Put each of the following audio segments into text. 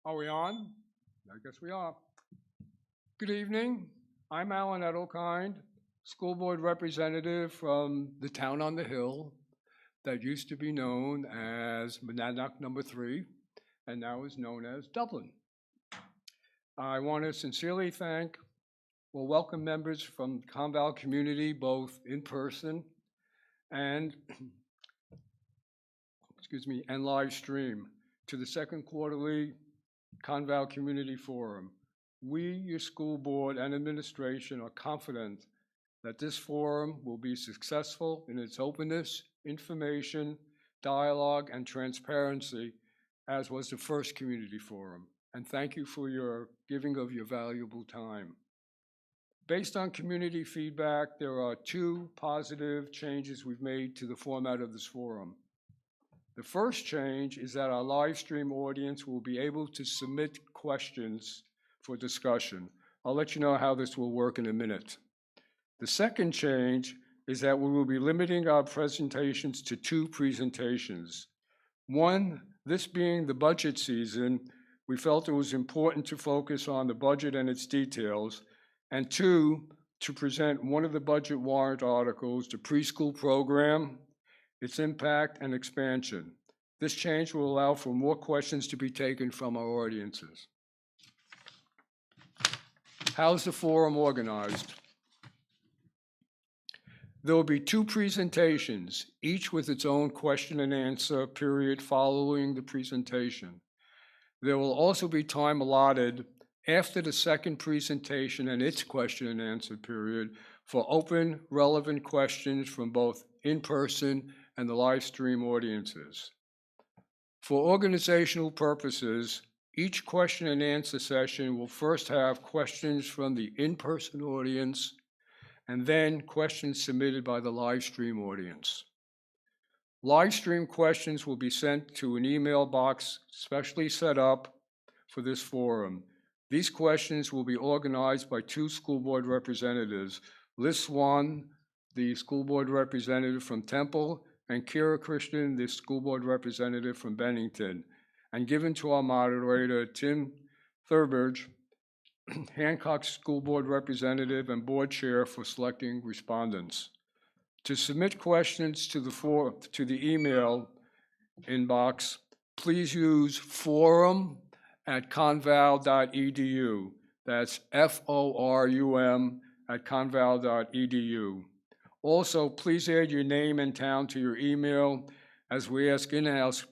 Are we on? I guess we are. Good evening. I'm Alan Edelkind, school board representative from the town on the hill that used to be known as Monadnock Number 3 and now is known as Dublin. I want to sincerely welcome members from the Conval community, both in person and, and live stream to the second quarterly Conval Community Forum. We, your school board and administration, are confident that this forum will be successful in its openness, information, dialogue, and transparency, as was the first community forum. And thank you for your giving of your valuable time. Based on community feedback, there are two positive changes we've made to the format of this forum. The first change is that our live stream audience will be able to submit questions for discussion. I'll let you know how this will work in a minute. The second change is that we will be limiting our presentations to two presentations. One, this being the budget season, we felt it was important to focus on the budget and its details, and two, to present one of the budget warrant articles, the preschool program, its impact and expansion. This change will allow for more questions to be taken from our audiences. How's the forum organized? There will be two presentations, each with its own question and answer period following the presentation. There will also be time allotted after the second presentation and its question and answer period for open, relevant questions from both in-person and the live stream audiences. For organizational purposes, each question and answer session will first have questions from the in-person audience and then questions submitted by the live stream audience. Live stream questions will be sent to an email box specially set up for this forum. These questions will be organized by two school board representatives, Liz Swan, the school board representative from Temple, and Kira Christian, the school board representative from Bennington, and given to our moderator, Tim Thurberge, Hancock School Board representative and board chair, for selecting respondents. To submit questions to the email inbox, please use forum@conval.edu. That's forum@conval.edu. Also, please add your name and town to your email as we ask in-house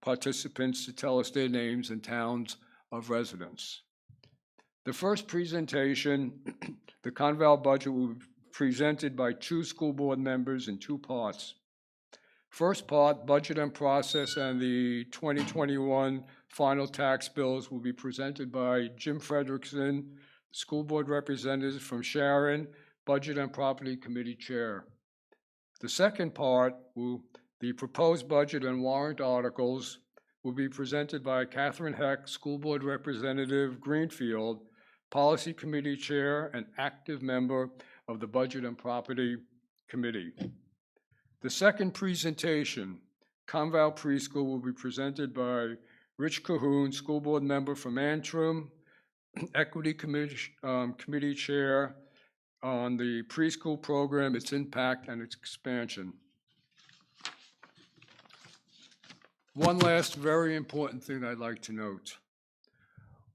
participants to tell us their names and towns of residence. The first presentation, the Conval budget, will be presented by two school board members in two parts. First part, budget and process and the 2021 final tax bills, will be presented by Jim Frederickson, school board representative from Sharon, Budget and Property Committee Chair. The second part, the proposed budget and warrant articles, will be presented by Catherine Heck, School Board Representative Greenfield, Policy Committee Chair and active member of the Budget and Property Committee. The second presentation, Conval Preschool, will be presented by Rich Cahoon, School Board member from Antrim, Equity Committee Chair, on the preschool program, its impact, and its expansion. One last very important thing I'd like to note.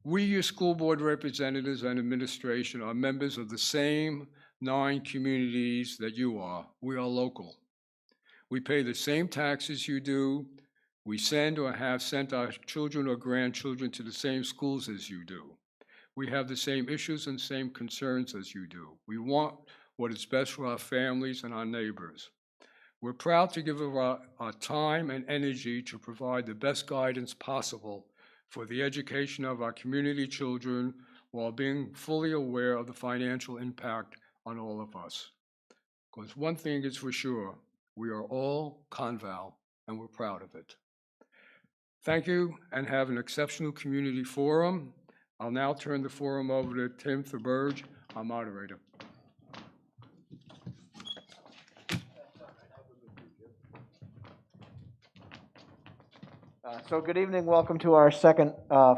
We, your school board representatives and administration, are members of the same 9 communities that you are. We are local. We pay the same taxes you do. We send or have sent our children or grandchildren to the same schools as you do. We have the same issues and same concerns as you do. We want what is best for our families and our neighbors. We're proud to give our time and energy to provide the best guidance possible for the education of our community children while being fully aware of the financial impact on all of us. Because one thing is for sure, we are all Conval and we're proud of it. Thank you and have an exceptional community forum. I'll now turn the forum over to Tim Thurberge, our moderator. So good evening, welcome to our second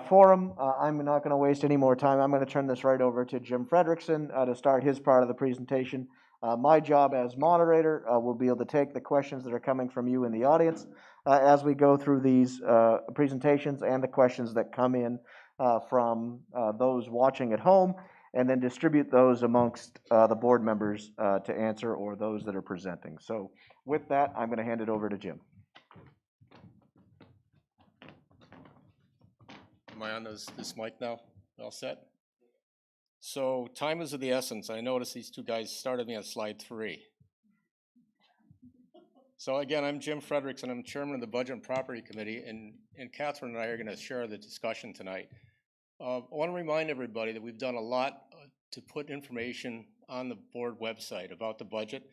forum. I'm not going to waste any more time. I'm going to turn this right over to Jim Frederickson to start his part of the presentation. My job as moderator will be able to take the questions that are coming from you in the audience as we go through these presentations and the questions that come in from those watching at home, and then distribute those amongst the board members to answer, or those that are presenting. So with that, I'm going to hand it over to Jim. Am I on this mic now? All set? So time is of the essence. I noticed these two guys started me on slide 3. So again, I'm Jim Frederickson. I'm chairman of the Budget and Property Committee, and Catherine and I are going to share the discussion tonight. I want to remind everybody that we've done a lot to put information on the board website about the budget.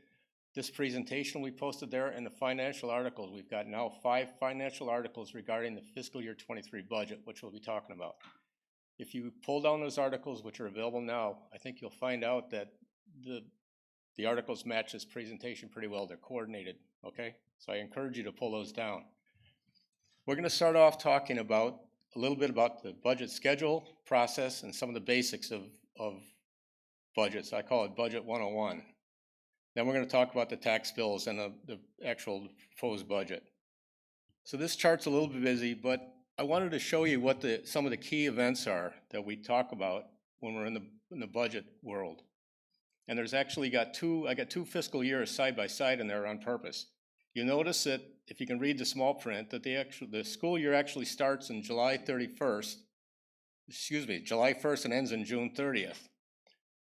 This presentation we posted there, and the financial articles. We've got now 5 financial articles regarding the fiscal year 23 budget, which we'll be talking about. If you pull down those articles, which are available now, I think you'll find out that the articles match this presentation pretty well. They're coordinated, okay? So I encourage you to pull those down. We're going to start off talking about a little bit about the budget schedule, process, and some of the basics of budgets. I call it Budget 101. Then we're going to talk about the tax bills and the actual proposed budget. So this chart's a little bit busy, but I wanted to show you what some of the key events are that we talk about when we're in the budget world. And there's actually I got two fiscal years side by side in there on purpose. You notice that if you can read the small print, that the school year actually starts in July 1st and ends in June 30th.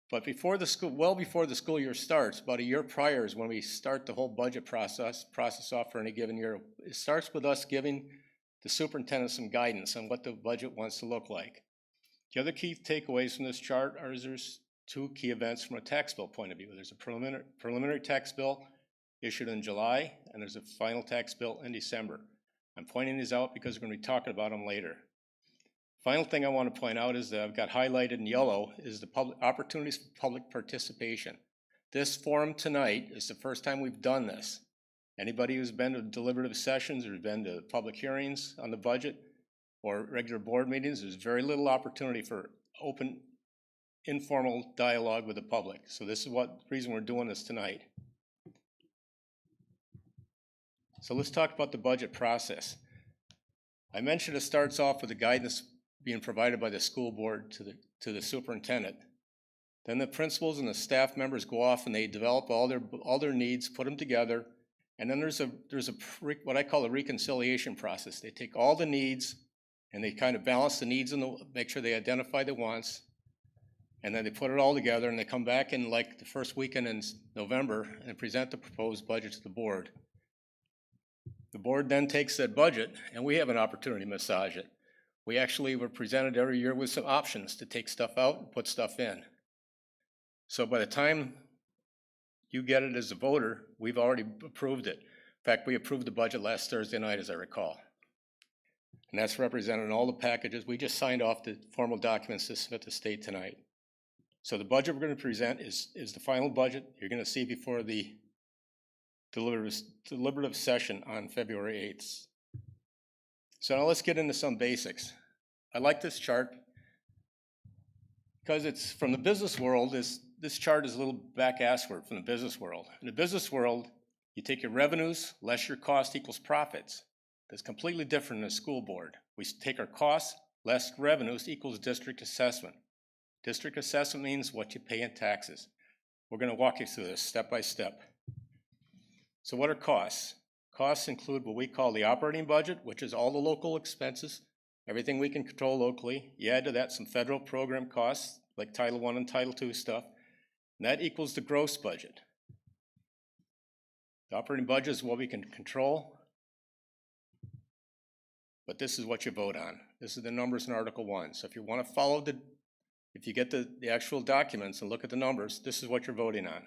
But before the school year starts, about a year prior is when we start the whole budget process off for any given year. It starts with us giving the superintendent some guidance on what the budget wants to look like. The other key takeaways from this chart are there's 2 key events from a tax bill point of view. There's a preliminary tax bill issued in July, and there's a final tax bill in December. I'm pointing these out because we're going to be talking about them later. Final thing I want to point out is that I've got highlighted in yellow is the opportunities for public participation. This forum tonight is the first time we've done this. Anybody who's been to deliberative sessions or been to public hearings on the budget or regular board meetings, there's very little opportunity for open, informal dialogue with the public. So this is the reason we're doing this tonight. So let's talk about the budget process. I mentioned it starts off with the guidance being provided by the school board to the superintendent. Then the principals and the staff members go off and they develop all their needs, put them together, and then there's what I call a reconciliation process. They take all the needs and they kind of balance the needs and make sure they identify the wants, and then they put it all together and they come back in like the first weekend in November and present the proposed budget to the board. The board then takes that budget and we have an opportunity to massage it. We actually were presented every year with some options to take stuff out and put stuff in. So by the time you get it as a voter, we've already approved it. In fact, we approved the budget last Thursday night, as I recall. And that's represented in all the packages. We just signed off the formal documents to submit to state tonight. So the budget we're going to present is the final budget you're going to see before the deliberative session on February 8th. So now let's get into some basics. I like this chart because it's from the business world. This chart is a little back-assward from the business world. In the business world, you take your revenues less your cost equals profits. That's completely different in a school board. We take our costs less revenues equals district assessment. District assessment means what you pay in taxes. We're going to walk you through this step by step. So what are costs? Costs include what we call the operating budget, which is all the local expenses, everything we can control locally. You add to that some federal program costs, like Title I and Title II stuff, and that equals the gross budget. The operating budget is what we can control, but this is what you vote on. This is the numbers in Article 1. So if you want to follow if you get the actual documents and look at the numbers, this is what you're voting on.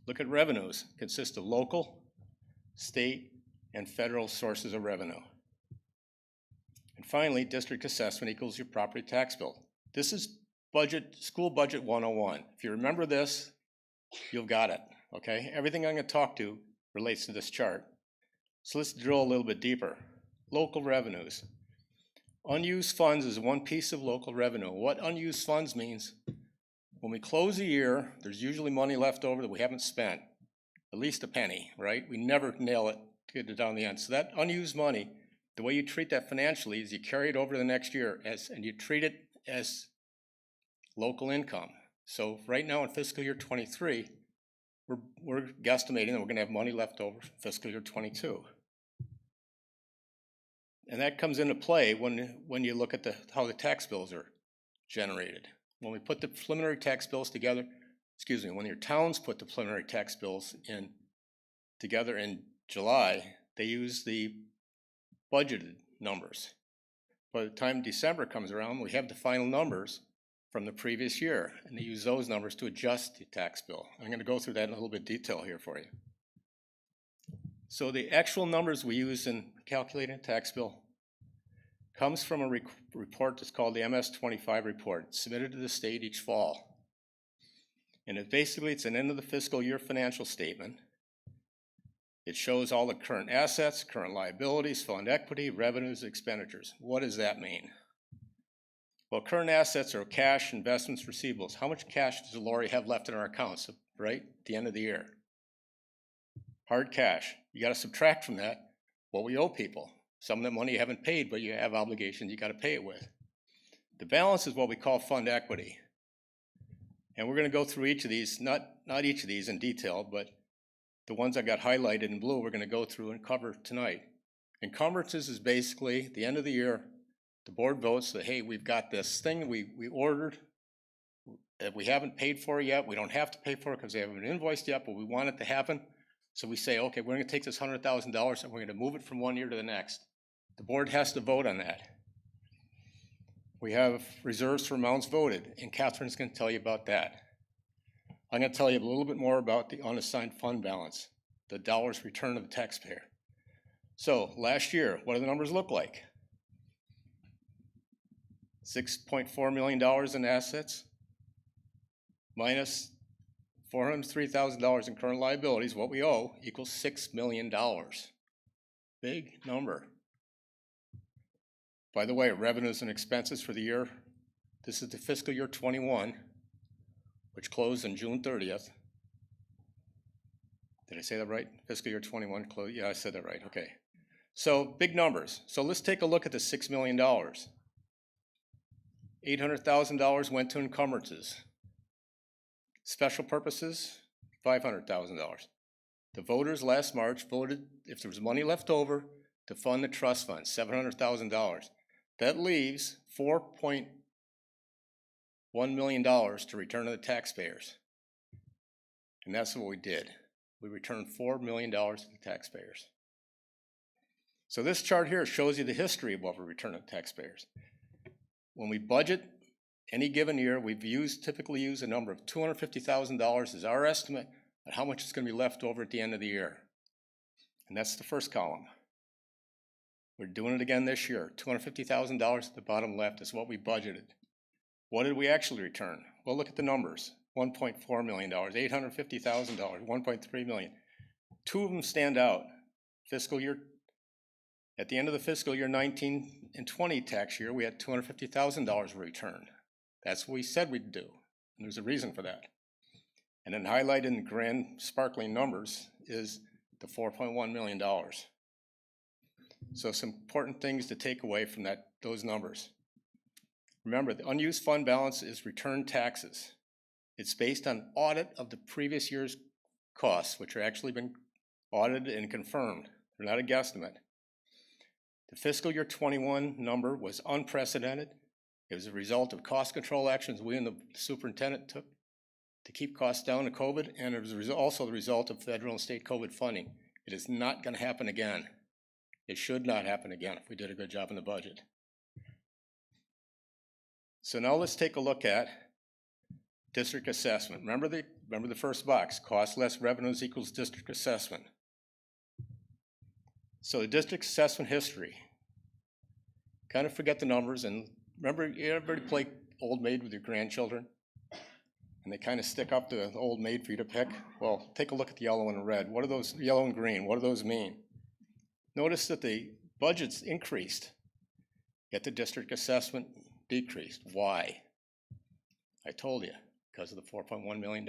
Look at revenues. It consists of local, state, and federal sources of revenue. And finally, district assessment equals your property tax bill. This is school budget 101. If you remember this, you've got it, okay? Everything I'm going to talk to relates to this chart. So let's drill a little bit deeper. local revenues. Unused funds is one piece of local revenue. What unused funds means, when we close a year, there's usually money left over that we haven't spent, at least a penny, right? We never nail it to get it down the end. So that unused money, the way you treat that financially is you carry it over to the next year and you treat it as local income. So right now in fiscal year 23, we're guesstimating that we're gonna have money left over for fiscal year 22. And that comes into play when you look at how the tax bills are generated. When we put the preliminary tax bills together, when your towns put the preliminary tax bills together in July, they use the budgeted numbers. By the time December comes around, we have the final numbers from the previous year, and they use those numbers to adjust the tax bill. I'm going to go through that in a little bit of detail here for you. So the actual numbers we use in calculating a tax bill comes from a report that's called the MS-25 report. It's submitted to the state each fall. And it's an end of the fiscal year financial statement. It shows all the current assets, current liabilities, fund equity, revenues, expenditures. What does that mean? Well, current assets are cash, investments, receivables. How much cash does Lori have left in our accounts, right, at the end of the year? Hard cash. You got to subtract from that what we owe people. Some of the money you haven't paid, but you have obligations you got to pay it with. The balance is what we call fund equity. And we're going to go through each of these, not each of these in detail, but the ones I got highlighted in blue we're going to go through and cover tonight. Encumbrances is basically, at the end of the year, the board votes that, hey, we've got this thing we ordered that we haven't paid for yet. We don't have to pay for it because they haven't been invoiced yet, but we want it to happen. So we say, okay, we're going to take this $100,000 and we're going to move it from one year to the next. The board has to vote on that. We have reserves for amounts voted, and Catherine's going to tell you about that. I'm going to tell you a little bit more about the unassigned fund balance, the dollars returned to the taxpayer. So last year, what do the numbers look like? $6.4 million in assets minus $403,000 in current liabilities, what we owe, equals $6 million. Big number. By the way, revenues and expenses for the year, this is the fiscal year 21, which closed on June 30th. Did I say that right? Fiscal year 21 closed, yeah, I said that right, okay. So big numbers. So let's take a look at the $6 million. $800,000 went to encumbrances. Special purposes, $500,000. The voters last March voted, if there was money left over, to fund the trust fund, $700,000. That leaves $4.1 million to return to the taxpayers. And that's what we did. We returned $4 million to the taxpayers. So this chart here shows you the history of what we return to the taxpayers. When we budget any given year, we've typically used a number of $250,000 as our estimate of how much is going to be left over at the end of the year. And that's the first column. We're doing it again this year. $250,000 at the bottom left is what we budgeted. What did we actually return? Well, look at the numbers. $1.4 million, $850,000, $1.3 million. Two of them stand out. At the end of the fiscal year 19 and 20 tax year, we had $250,000 returned. That's what we said we'd do, and there's a reason for that. And then highlighted in grand sparkling numbers is the $4.1 million. So some important things to take away from those numbers. Remember, the unused fund balance is returned taxes. It's based on audit of the previous year's costs, which are actually been audited and confirmed. They're not a guesstimate. The fiscal year 21 number was unprecedented. It was a result of cost control actions we and the superintendent took to keep costs down to COVID, and it was also the result of federal and state COVID funding. It is not going to happen again. It should not happen again if we did a good job in the budget. So now let's take a look at district assessment. Remember the first box, cost less revenues equals district assessment. So the district assessment history, kind of forget the numbers, and remember, everybody play Old Maid with your grandchildren? And they kind of stick up the Old Maid for you to pick? Well, take a look at the yellow and red. What are those, yellow and green, what do those mean? Notice that the budgets increased, yet the district assessment decreased. Why? I told you, because of the $4.1 million.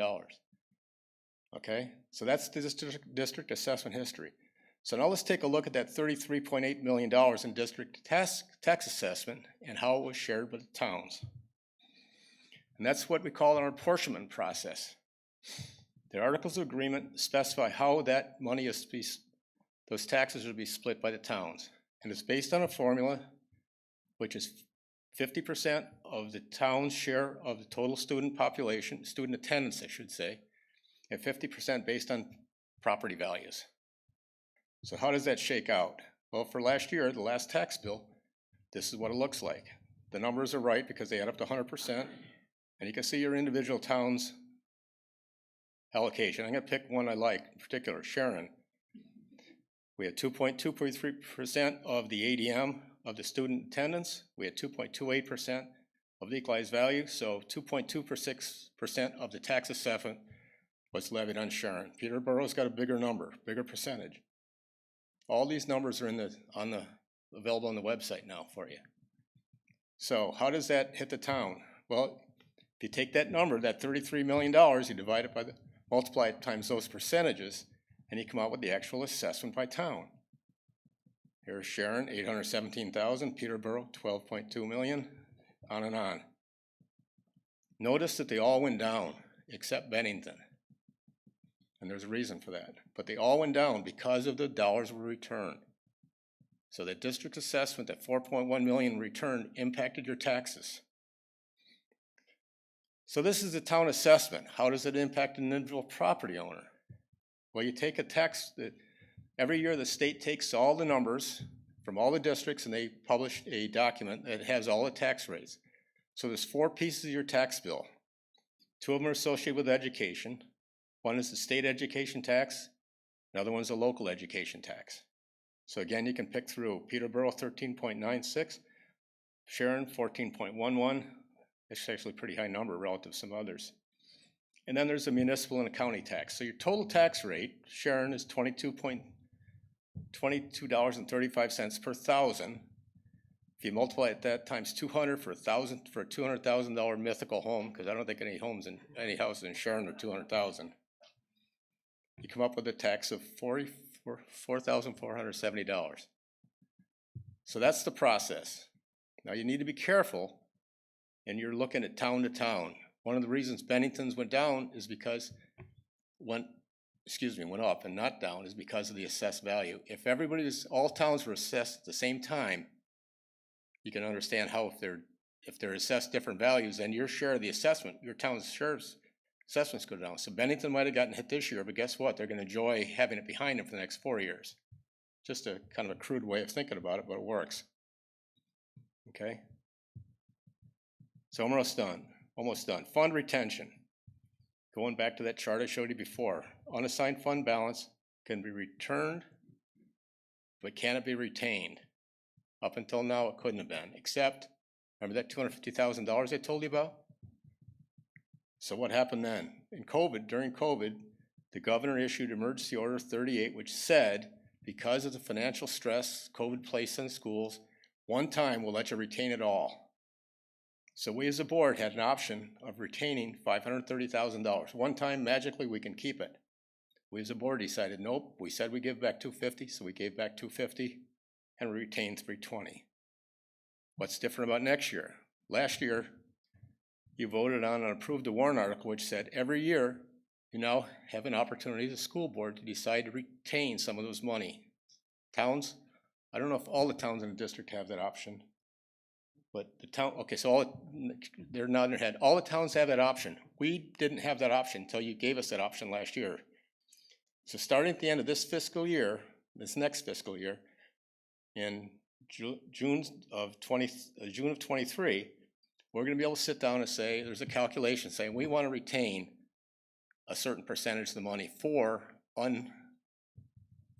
Okay, so that's the district assessment history. So now let's take a look at that $33.8 million in district tax assessment and how it was shared with the towns. And that's what we call an apportionment process. The Articles of Agreement specify how that money is to be, those taxes are to be split by the towns. And it's based on a formula which is 50% of the town's share of the total student population, student attendance, I should say, and 50% based on property values. So how does that shake out? Well, for last year, the last tax bill, this is what it looks like. The numbers are right because they add up to 100%, and you can see your individual town's allocation. I'm gonna pick one I like, in particular, Sharon. We had 2.23% of the ADM of the student attendance. We had 2.28% of the equalized value, so 2.26% of the tax assessment was levied on Sharon. Peterborough's got a bigger number, bigger percentage. All these numbers are available on the website now for you. So how does that hit the town? Well, if you take that number, that $33 million, you divide it by multiply it times those percentages, and you come out with the actual assessment by town. Here's Sharon, $817,000, Peterborough, $12.2 million, on and on. Notice that they all went down, except Bennington. And there's a reason for that. But they all went down because of the dollars were returned. So the district assessment, that $4.1 million returned, impacted your taxes. So this is the town assessment. How does it impact an individual property owner? Well, you take a tax that every year the state takes all the numbers from all the districts and they publish a document that has all the tax rates. So there's 4 pieces of your tax bill. 2 of them are associated with education. One is the state education tax, another one's a local education tax. So again, you can pick through Peterborough 13.96, Sharon 14.11. It's actually a pretty high number relative to some others. And then there's a municipal and a county tax. So your total tax rate, Sharon, is $22.35 per thousand. If you multiply that times 200 for a $200,000 mythical home, because I don't think any houses in Sharon are 200,000. You come up with a tax of $4,470. So that's the process. Now you need to be careful, and you're looking at town to town. One of the reasons Bennington's went down is because went up and not down is because of the assessed value. If all towns were assessed at the same time, you can understand how if they're assessed different values, then your share of the assessment, your town's shares assessments go down. So Bennington might have gotten hit this year, but guess what? They're gonna enjoy having it behind them for the next 4 years. Just a kind of a crude way of thinking about it, but it works. Okay? So almost done. Fund retention. Going back to that chart I showed you before. Unassigned fund balance can be returned, but can it be retained? Up until now, it couldn't have been, except, remember that $250,000 I told you about? So what happened then? During COVID, the governor issued Emergency Order 38, which said, because of the financial stress COVID placed on schools, one time we'll let you retain it all. So we as a board had an option of retaining $530,000. One time, magically, we can keep it. We as a board decided, nope, we said we give back $250, so we gave back $250, and we retained $320. What's different about next year? Last year, you voted on and approved a warrant article which said every year you now have an opportunity as a school board to decide to retain some of those money. Towns, I don't know if all the towns in the district have that option, but the town, okay, so they're nodding their head. All the towns have that option. We didn't have that option until you gave us that option last year. So starting at the end of this fiscal year, this next fiscal year, in June of 23, we're going to be able to sit down and say, there's a calculation saying we want to retain a certain percentage of the money for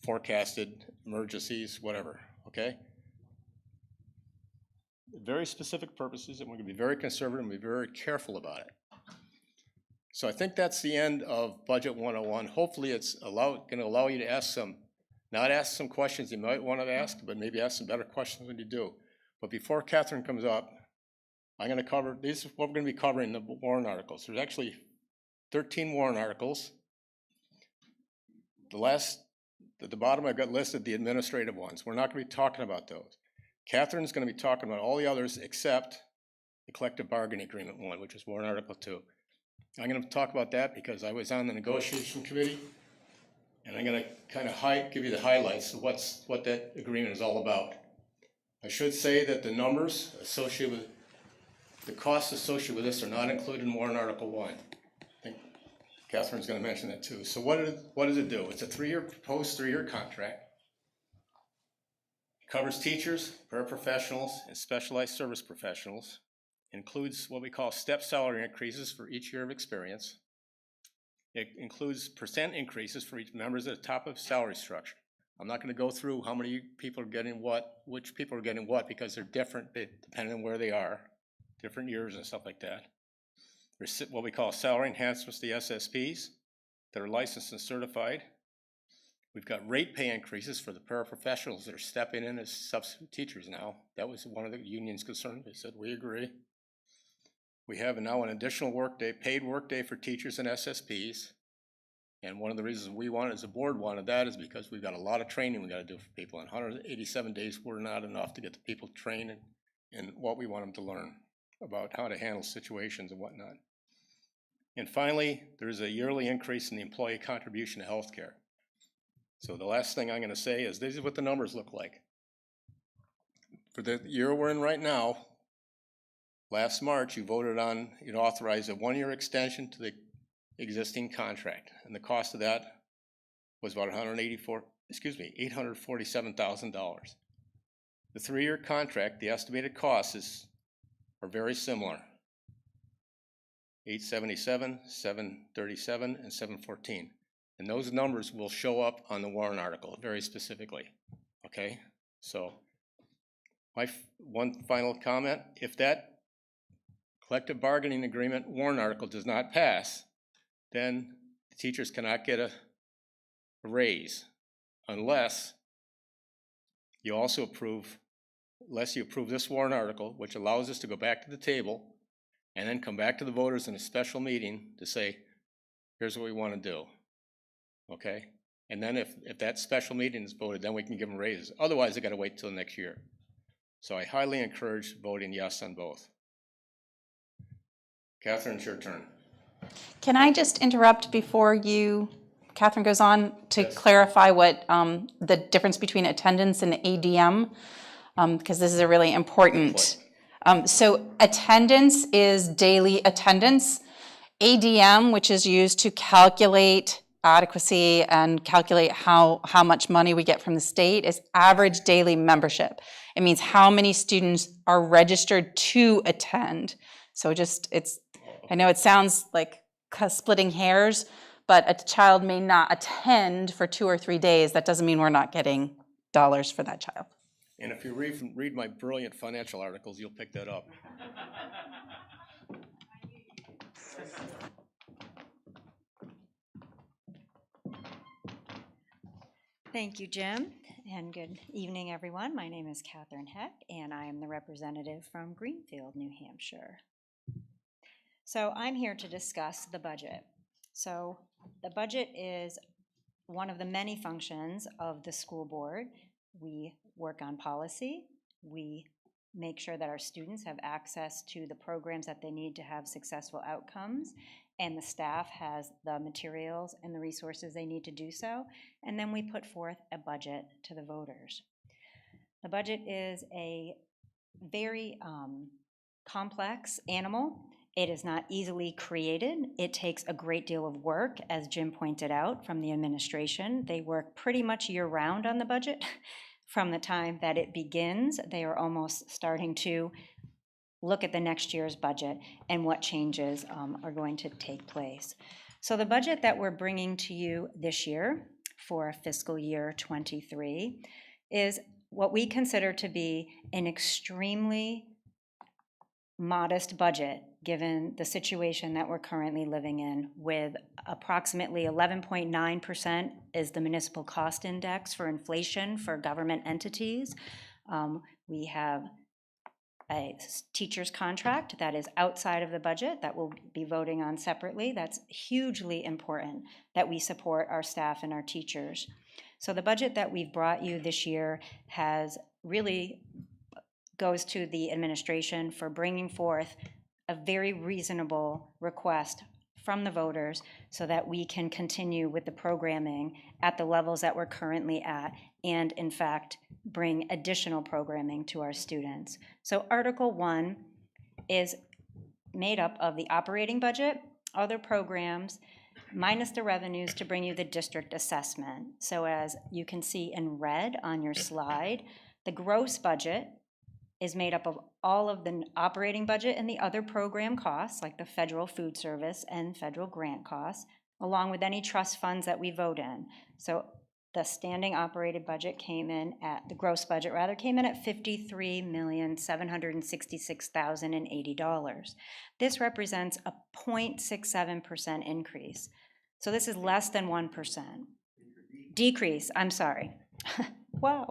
unforecasted emergencies, whatever, okay? Very specific purposes, and we're going to be very conservative and be very careful about it. So I think that's the end of Budget 101. Hopefully it's going to allow you to ask some not ask some questions you might want to ask, but maybe ask some better questions when you do. But before Catherine comes up, I'm going to cover, this is what we're going to be covering, the warrant articles. There's actually 13 warrant articles. At the bottom I've got listed the administrative ones. We're not going to be talking about those. Catherine's going to be talking about all the others except the collective bargaining agreement one, which is warrant article 2. I'm going to talk about that because I was on the negotiation committee, and I'm going to kind of give you the highlights of what that agreement is all about. I should say that the numbers associated with the costs associated with this are not included in warrant article 1. I think Catherine's going to mention that too. So what does it do? It's a proposed three-year contract. It covers teachers, paraprofessionals, and specialized service professionals. It includes what we call step salary increases for each year of experience. It includes percent increases for each members at the top of salary structure. I'm not going to go through how many people are getting what, which people are getting what, because they're different depending on where they are, different years and stuff like that. There's what we call salary enhancements to the SSPs that are licensed and certified. We've got rate pay increases for the paraprofessionals that are stepping in as substitute teachers now. That was one of the union's concerns. They said, we agree. We have now an additional workday, paid workday for teachers and SSPs. And one of the reasons we wanted, as a board wanted that, is because we've got a lot of training we got to do for people. In 187 days, we're not enough to get the people trained in what we want them to learn about how to handle situations and whatnot. And finally, there's a yearly increase in the employee contribution to healthcare. So the last thing I'm going to say is this is what the numbers look like. For the year we're in right now, last March, you voted on, you authorized a 1-year extension to the existing contract. And the cost of that was about $847,000. The 3-year contract, the estimated costs are very similar. $877, $737, and $714. And those numbers will show up on the warrant article very specifically, okay? So my one final comment, if that collective bargaining agreement warrant article does not pass, then the teachers cannot get a raise unless you approve this warrant article, which allows us to go back to the table and then come back to the voters in a special meeting to say, here's what we want to do. Okay, and then if that special meeting is voted, then we can give them raises. Otherwise, they got to wait till next year. So I highly encourage voting yes on both. Catherine, it's your turn. Can I just interrupt before Catherine goes on to clarify what the difference between attendance and ADM, because this is a really important. So attendance is daily attendance. ADM, which is used to calculate adequacy and calculate how much money we get from the state, is average daily membership. It means how many students are registered to attend. So I know it sounds like splitting hairs, but a child may not attend for 2 or 3 days. That doesn't mean we're not getting dollars for that child. And if you read my brilliant financial articles, you'll pick that up. Thank you, Jim, and good evening, everyone. My name is Catherine Heck, and I am the representative from Greenfield, New Hampshire. So I'm here to discuss the budget. So the budget is one of the many functions of the school board. We work on policy. We make sure that our students have access to the programs that they need to have successful outcomes, and the staff has the materials and the resources they need to do so. And then we put forth a budget to the voters. The budget is a very complex animal. It is not easily created. It takes a great deal of work, as Jim pointed out, from the administration. They work pretty much year-round on the budget. From the time that it begins, they are almost starting to look at the next year's budget and what changes are going to take place. So the budget that we're bringing to you this year for fiscal year 23 is what we consider to be an extremely modest budget, given the situation that we're currently living in, with approximately 11.9% is the municipal cost index for inflation for government entities. We have a teacher's contract that is outside of the budget that we'll be voting on separately. That's hugely important that we support our staff and our teachers. So the budget that we've brought you this year really goes to the administration for bringing forth a very reasonable request from the voters so that we can continue with the programming at the levels that we're currently at, and in fact, bring additional programming to our students. So Article 1 is made up of the operating budget, other programs, minus the revenues to bring you the district assessment. So as you can see in red on your slide, the gross budget is made up of all of the operating budget and the other program costs, like the federal food service and federal grant costs, along with any trust funds that we vote in. So the standing operated budget the gross budget came in at $53,766,080. This represents a 0.67% increase. So this is less than 1%. Decrease, I'm sorry. Wow.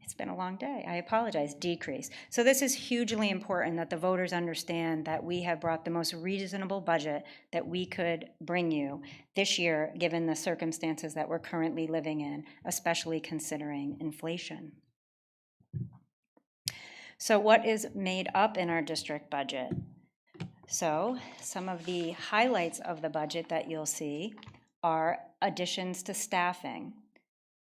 It's been a long day. I apologize. Decrease. So this is hugely important that the voters understand that we have brought the most reasonable budget that we could bring you this year, given the circumstances that we're currently living in, especially considering inflation. So what is made up in our district budget? So some of the highlights of the budget that you'll see are additions to staffing.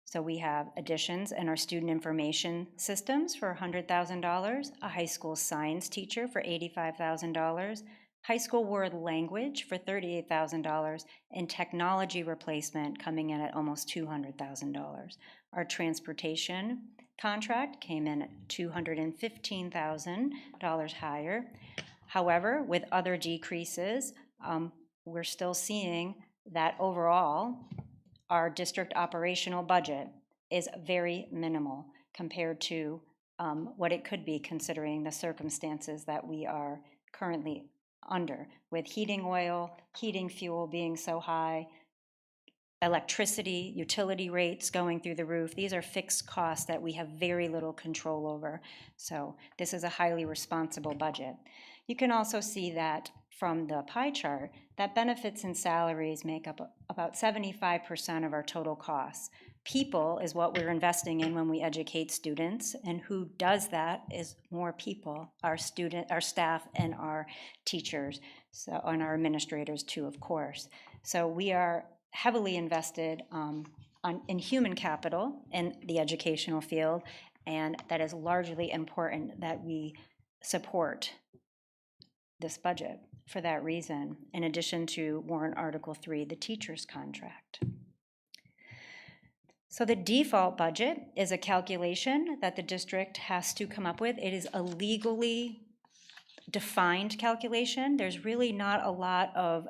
So we have additions in our student information systems for $100,000, a high school science teacher for $85,000, high school world language for $38,000, and technology replacement coming in at almost $200,000. Our transportation contract came in at $215,000 higher. However, with other decreases, we're still seeing that overall, our district operational budget is very minimal compared to what it could be considering the circumstances that we are currently under, with heating oil, heating fuel being so high, electricity, utility rates going through the roof. These are fixed costs that we have very little control over. So this is a highly responsible budget. You can also see that from the pie chart, that benefits and salaries make up about 75% of our total costs. People is what we're investing in when we educate students, and who does that is more people, our staff, and our teachers, and our administrators too, of course. So we are heavily invested in human capital in the educational field, and that is largely important that we support this budget for that reason, in addition to warrant Article 3, the teacher's contract. So the default budget is a calculation that the district has to come up with. It is a legally defined calculation. There's really not a lot of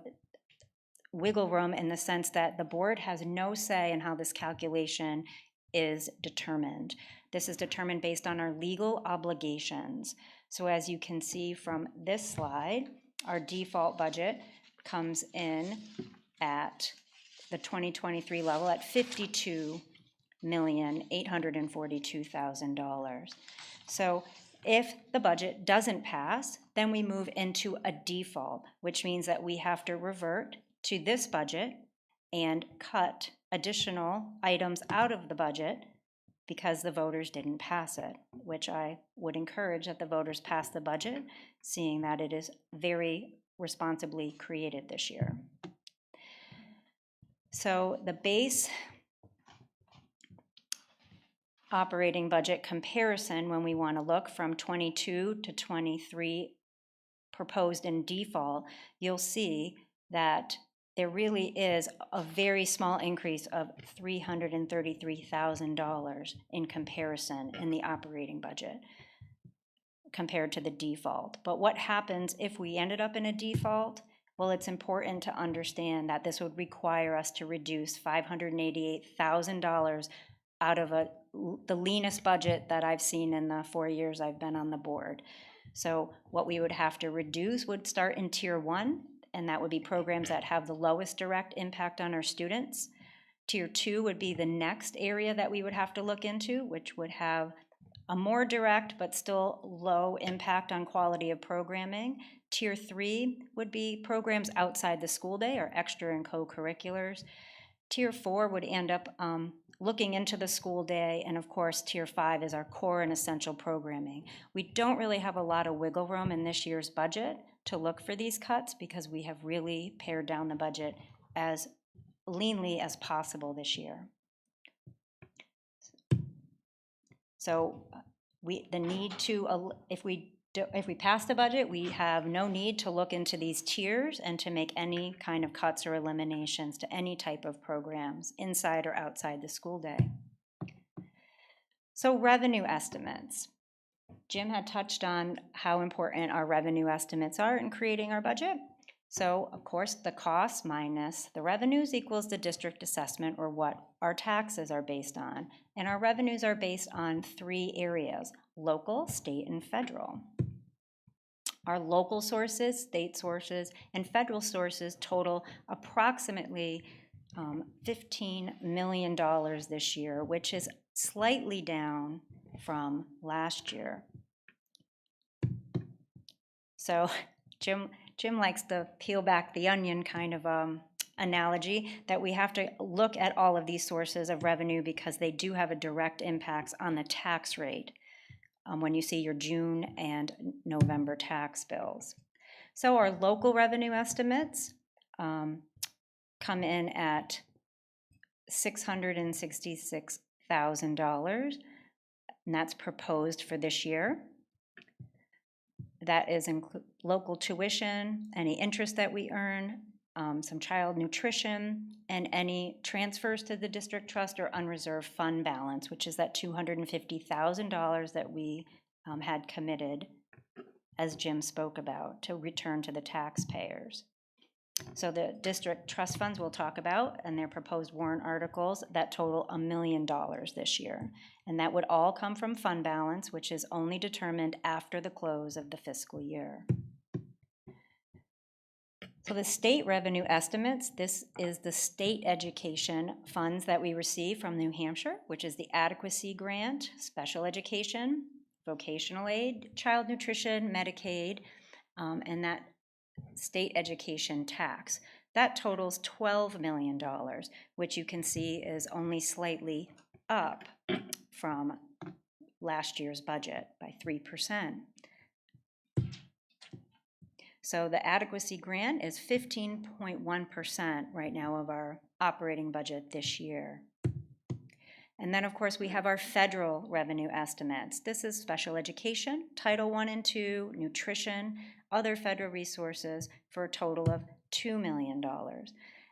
wiggle room in the sense that the board has no say in how this calculation is determined. This is determined based on our legal obligations. So as you can see from this slide, our default budget comes in at the 2023 level at $52,842,000. So if the budget doesn't pass, then we move into a default, which means that we have to revert to this budget and cut additional items out of the budget because the voters didn't pass it, which I would encourage that the voters pass the budget, seeing that it is very responsibly created this year. So the base operating budget comparison, when we want to look from 22 to 23 proposed in default, you'll see that there really is a very small increase of $333,000 in comparison in the operating budget compared to the default. But what happens if we ended up in a default? Well, it's important to understand that this would require us to reduce $588,000 out of the leanest budget that I've seen in the 4 years I've been on the board. So what we would have to reduce would start in Tier 1, and that would be programs that have the lowest direct impact on our students. Tier 2 would be the next area that we would have to look into, which would have a more direct but still low impact on quality of programming. Tier 3 would be programs outside the school day or extra and co-curriculars. Tier 4 would end up looking into the school day, and of course, Tier 5 is our core and essential programming. We don't really have a lot of wiggle room in this year's budget to look for these cuts because we have really pared down the budget as leanly as possible this year. So if we pass the budget, we have no need to look into these tiers and to make any kind of cuts or eliminations to any type of programs inside or outside the school day. So revenue estimates. Jim had touched on how important our revenue estimates are in creating our budget. So, of course, the cost minus the revenues equals the district assessment, or what our taxes are based on. And our revenues are based on 3 areas: local, state, and federal. Our local sources, state sources, and federal sources total approximately $15 million this year, which is slightly down from last year. So Jim likes the peel back the onion kind of analogy, that we have to look at all of these sources of revenue because they do have a direct impact on the tax rate when you see your June and November tax bills. So our local revenue estimates come in at $666,000, and that's proposed for this year. That is local tuition, any interest that we earn, some child nutrition, and any transfers to the district trust or unreserved fund balance, which is that $250,000 that we had committed, as Jim spoke about, to return to the taxpayers. So the district trust funds we'll talk about, and their proposed warrant articles that total $1 million this year. And that would all come from fund balance, which is only determined after the close of the fiscal year. So the state revenue estimates, this is the state education funds that we receive from New Hampshire, which is the adequacy grant, special education, vocational aid, child nutrition, Medicaid, and that state education tax. That totals $12 million, which you can see is only slightly up from last year's budget by 3%. So the adequacy grant is 15.1% right now of our operating budget this year. And then, of course, we have our federal revenue estimates. This is special education, Title I and II, nutrition, other federal resources, for a total of $2 million.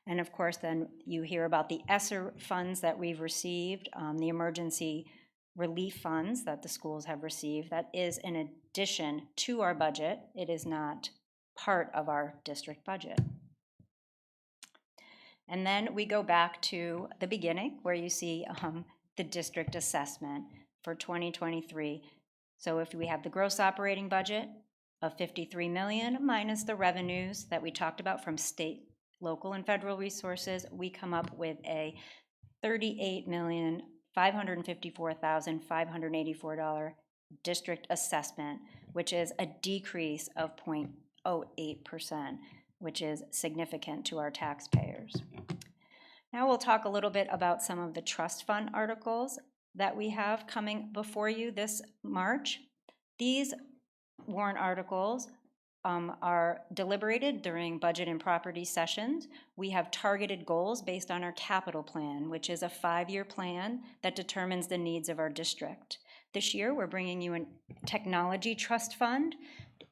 And of course, then you hear about the ESSER funds that we've received, the emergency relief funds that the schools have received. That is in addition to our budget. It is not part of our district budget. And then we go back to the beginning where you see the district assessment for 2023. So if we have the gross operating budget of $53 million minus the revenues that we talked about from state, local, and federal resources, we come up with a $38,554,584 district assessment, which is a decrease of 0.08%, which is significant to our taxpayers. Now we'll talk a little bit about some of the trust fund articles that we have coming before you this March. These warrant articles are deliberated during budget and property sessions. We have targeted goals based on our capital plan, which is a 5-year plan that determines the needs of our district. This year, we're bringing you a technology trust fund.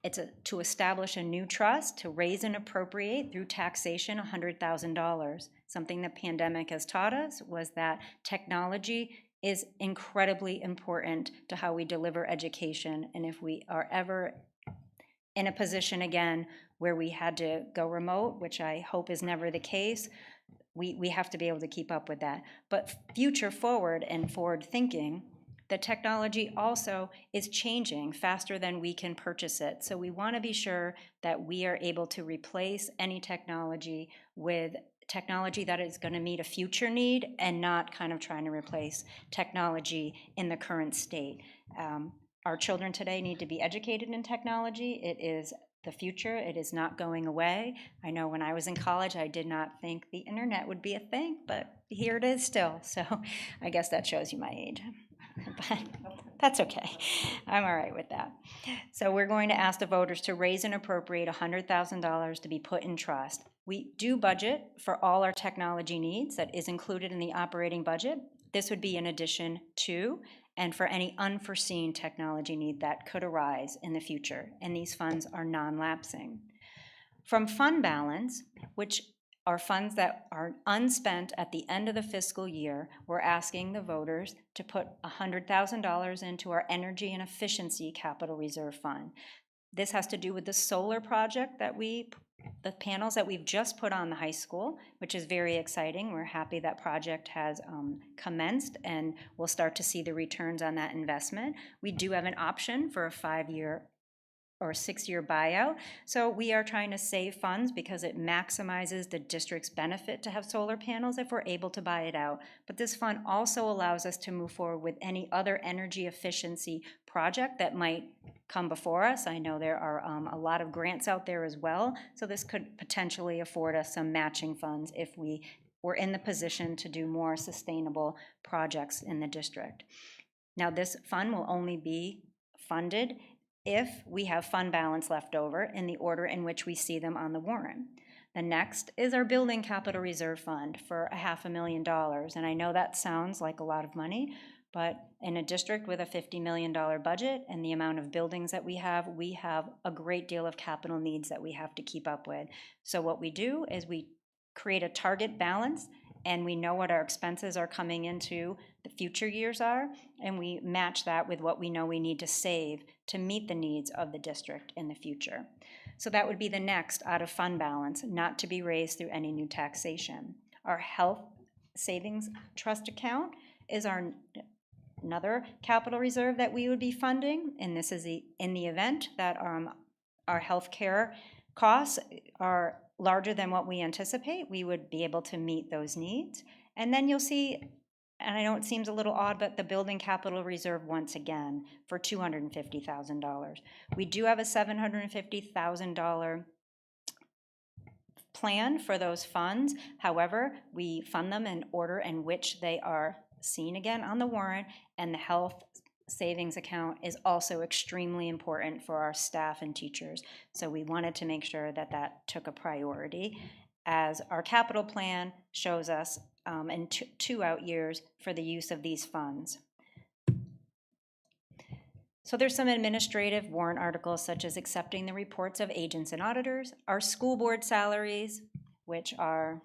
It's to establish a new trust to raise and appropriate through taxation $100,000. Something the pandemic has taught us was that technology is incredibly important to how we deliver education. And if we are ever in a position again where we had to go remote, which I hope is never the case, we have to be able to keep up with that. But future forward and forward thinking, The technology also is changing faster than we can purchase it. So we want to be sure that we are able to replace any technology with technology that is going to meet a future need and not kind of trying to replace technology in the current state. Our children today need to be educated in technology. It is the future. It is not going away. I know when I was in college, I did not think the internet would be a thing, but here it is still. So I guess that shows you my age. But that's okay. I'm all right with that. So we're going to ask the voters to raise and appropriate $100,000 to be put in trust. We do budget for all our technology needs. That is included in the operating budget. This would be in addition to and for any unforeseen technology need that could arise in the future, and these funds are non-lapsing. From fund balance, which are funds that are unspent at the end of the fiscal year, we're asking the voters to put $100,000 into our Energy and Efficiency Capital Reserve Fund. This has to do with the solar project that the panels that we've just put on the high school, which is very exciting. We're happy that project has commenced, and we'll start to see the returns on that investment. We do have an option for a 5-year or 6-year buyout. So we are trying to save funds because it maximizes the district's benefit to have solar panels if we're able to buy it out. But this fund also allows us to move forward with any other energy efficiency project that might come before us. I know there are a lot of grants out there as well, so this could potentially afford us some matching funds if we were in the position to do more sustainable projects in the district. Now, this fund will only be funded if we have fund balance left over in the order in which we see them on the warrant. The next is our Building Capital Reserve Fund for $500,000. And I know that sounds like a lot of money, but in a district with a $50 million budget and the amount of buildings that we have a great deal of capital needs that we have to keep up with. So what we do is we create a target balance, and we know what our expenses are coming into the future years are, and we match that with what we know we need to save to meet the needs of the district in the future. So that would be the next out of fund balance, not to be raised through any new taxation. Our health savings trust account is another capital reserve that we would be funding, and this is in the event that our health care costs are larger than what we anticipate, we would be able to meet those needs. And then you'll see, and I know it seems a little odd, but the Building Capital Reserve once again for $250,000. We do have a $750,000 plan for those funds. However, we fund them in order in which they are seen again on the warrant, and the health savings account is also extremely important for our staff and teachers. So we wanted to make sure that that took a priority, as our capital plan shows us in two out years for the use of these funds. So there's some administrative warrant articles, such as accepting the reports of agents and auditors, our school board salaries, which are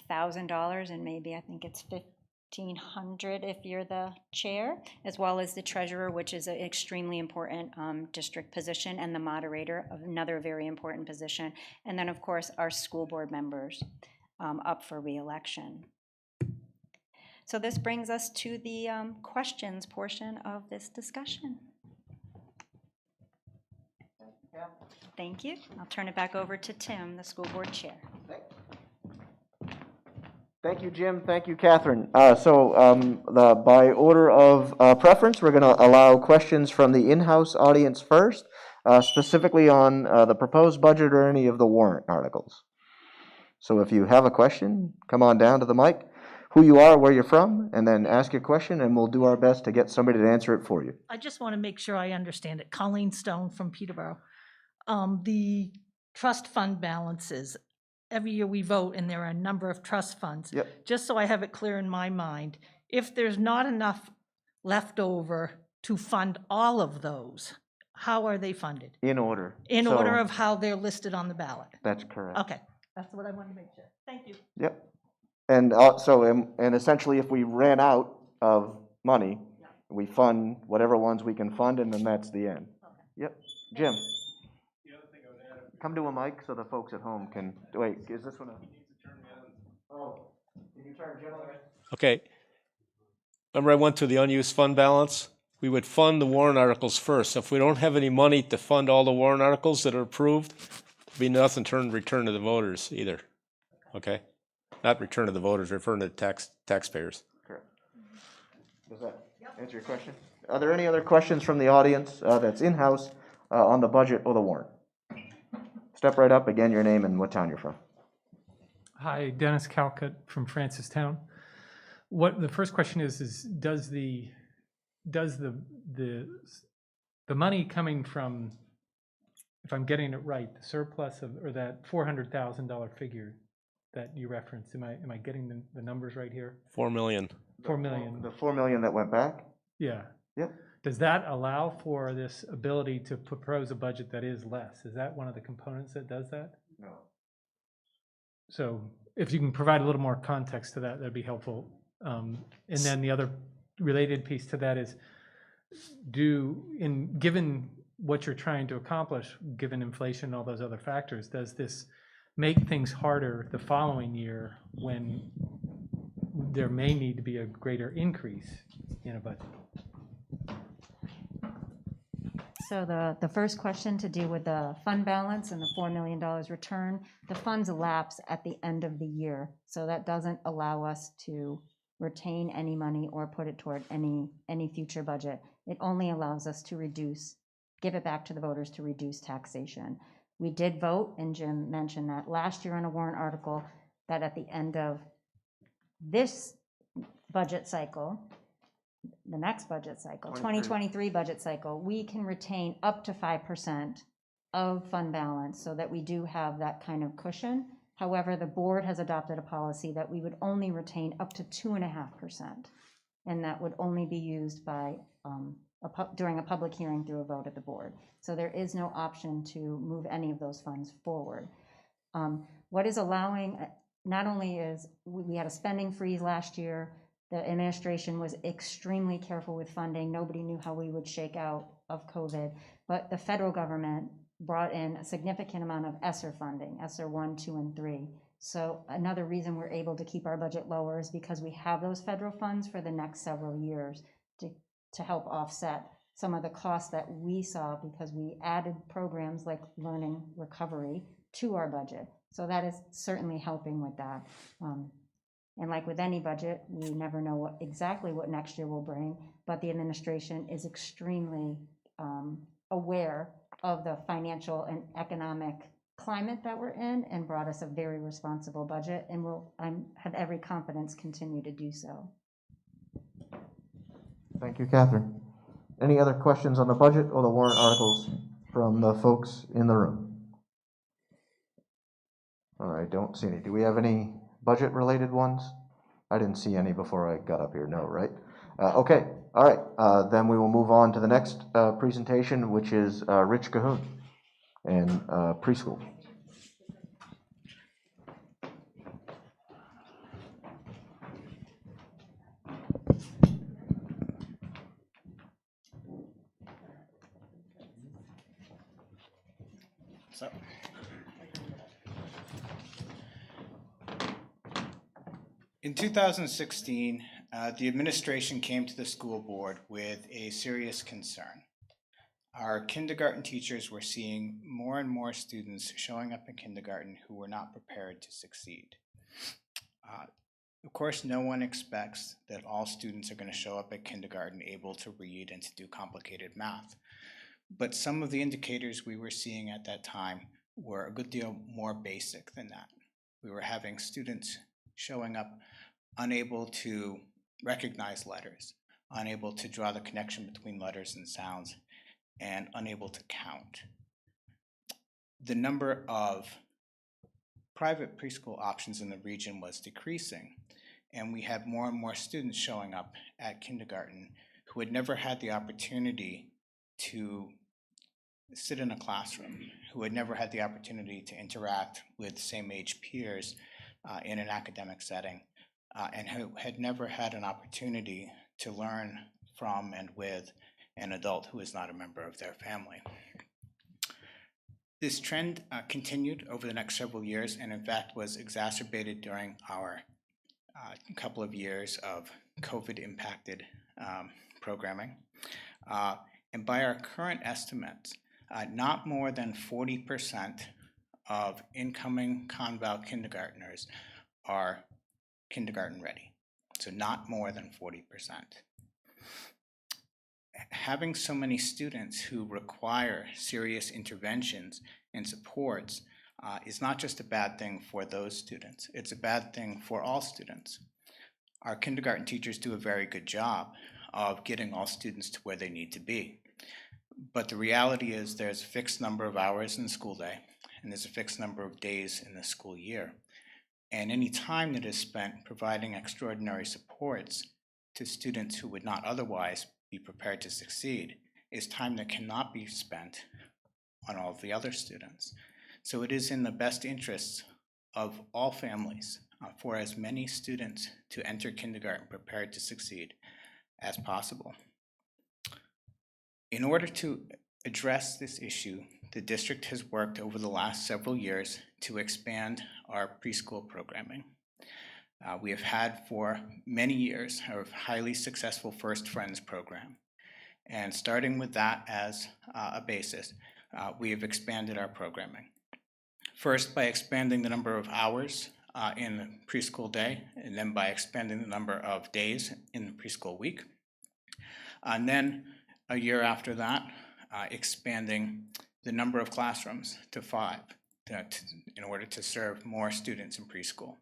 $1,000, and maybe I think it's $1,500 if you're the chair, as well as the treasurer, which is an extremely important district position, and the moderator, another very important position, and then of course our school board members up for re-election. So this brings us to the questions portion of this discussion. Thank you. I'll turn it back over to Tim, the school board chair. Thank you, Jim. Thank you, Catherine. By order of preference, we're going to allow questions from the in-house audience first, specifically on the proposed budget or any of the warrant articles. So if you have a question, come on down to the mic, who you are, where you're from, and then ask your question, and we'll do our best to get somebody to answer it for you. I just want to make sure I understand it. Colleen Stone from Peterborough. The trust fund balances, every year we vote and there are a number of trust funds. Yep. Just so I have it clear in my mind, if there's not enough left over to fund all of those, how are they funded? In order. In order of how they're listed on the ballot? That's correct. Okay, that's what I wanted to make sure. Thank you. Yep. And and essentially, if we ran out of money, we fund whatever ones we can fund, and then that's the end. Okay. Yep. Jim. Come to a mic so the folks at home can, wait, is this one on? Oh, can you turn Jim on? Okay. Remember I went to the unused fund balance? we would fund the warrant articles first. If we don't have any money to fund all the warrant articles that are approved, there'll be nothing to return to the voters either. Okay? Not return to the voters, return to the taxpayers. Correct. Does that answer your question? Are there any other questions from the audience that's in-house on the budget or the warrant? Step right up, again, your name and what town you're from. Hi, Dennis Calcutt from Francistown. What the first question is does the money coming from, if I'm getting it right, the surplus of, or that $400,000 figure that you referenced, am I getting the numbers right here? 4 million. 4 million. The 4 million that went back? Yeah. Yep. Does that allow for this ability to propose a budget that is less? Is that one of the components that does that? No. So if you can provide a little more context to that, that'd be helpful. And then the other related piece to that is, given what you're trying to accomplish, given inflation and all those other factors, does this make things harder the following year when there may need to be a greater increase in a budget? So the first question to do with the fund balance and the $4 million return, the funds elapse at the end of the year. So that doesn't allow us to retain any money or put it toward any future budget. It only allows us to give it back to the voters to reduce taxation. We did vote, and Jim mentioned that last year on a warrant article, that at the end of this budget cycle, the next budget cycle, 2023 budget cycle, we can retain up to 5% of fund balance so that we do have that kind of cushion. However, the board has adopted a policy that we would only retain up to 2.5%, and that would only be used by during a public hearing through a vote at the board. So there is no option to move any of those funds forward. What is allowing, not only is, we had a spending freeze last year, the administration was extremely careful with funding. Nobody knew how we would shake out of COVID, but the federal government brought in a significant amount of ESSER funding, ESSER 1, 2, and 3. So another reason we're able to keep our budget lower is because we have those federal funds for the next several years to help offset some of the costs that we saw because we added programs like learning recovery to our budget. So that is certainly helping with that. And like with any budget, we never know exactly what next year will bring, but the administration is extremely aware of the financial and economic climate that we're in and brought us a very responsible budget, and will have every confidence continue to do so. Thank you, Catherine. Any other questions on the budget or the warrant articles from the folks in the room? I don't see any. Do we have any budget-related ones? I didn't see any before I got up here. No, right? Okay. All right. Then we will move on to the next presentation, which is Rich Cahoon and Preschool. So, in 2016, the administration came to the school board with a serious concern. Our kindergarten teachers were seeing more and more students showing up in kindergarten who were not prepared to succeed. Of course, no one expects that all students are going to show up at kindergarten able to read and to do complicated math. But some of the indicators we were seeing at that time were a good deal more basic than that. We were having students showing up unable to recognize letters, unable to draw the connection between letters and sounds, and unable to count. The number of private preschool options in the region was decreasing, and we had more and more students showing up at kindergarten who had never had the opportunity to sit in a classroom, who had never had the opportunity to interact with same-age peers in an academic setting, and who had never had an opportunity to learn from and with an adult who is not a member of their family. This trend continued over the next several years, and in fact was exacerbated during our couple of years of COVID-impacted programming. And by our current estimates, not more than 40% of incoming Conval kindergartners are kindergarten ready. So not more than 40%. Having so many students who require serious interventions and supports is not just a bad thing for those students, it's a bad thing for all students. Our kindergarten teachers do a very good job of getting all students to where they need to be. But the reality is there's a fixed number of hours in the school day, and there's a fixed number of days in the school year. And any time that is spent providing extraordinary supports to students who would not otherwise be prepared to succeed is time that cannot be spent on all of the other students. So it is in the best interests of all families for as many students to enter kindergarten prepared to succeed as possible. In order to address this issue, the district has worked over the last several years to expand our preschool programming. We have had for many years a highly successful First Friends program. And starting with that as a basis, we have expanded our programming. First, by expanding the number of hours in the preschool day, and then by expanding the number of days in the preschool week. And then a year after that, expanding the number of classrooms to 5 in order to serve more students in preschool.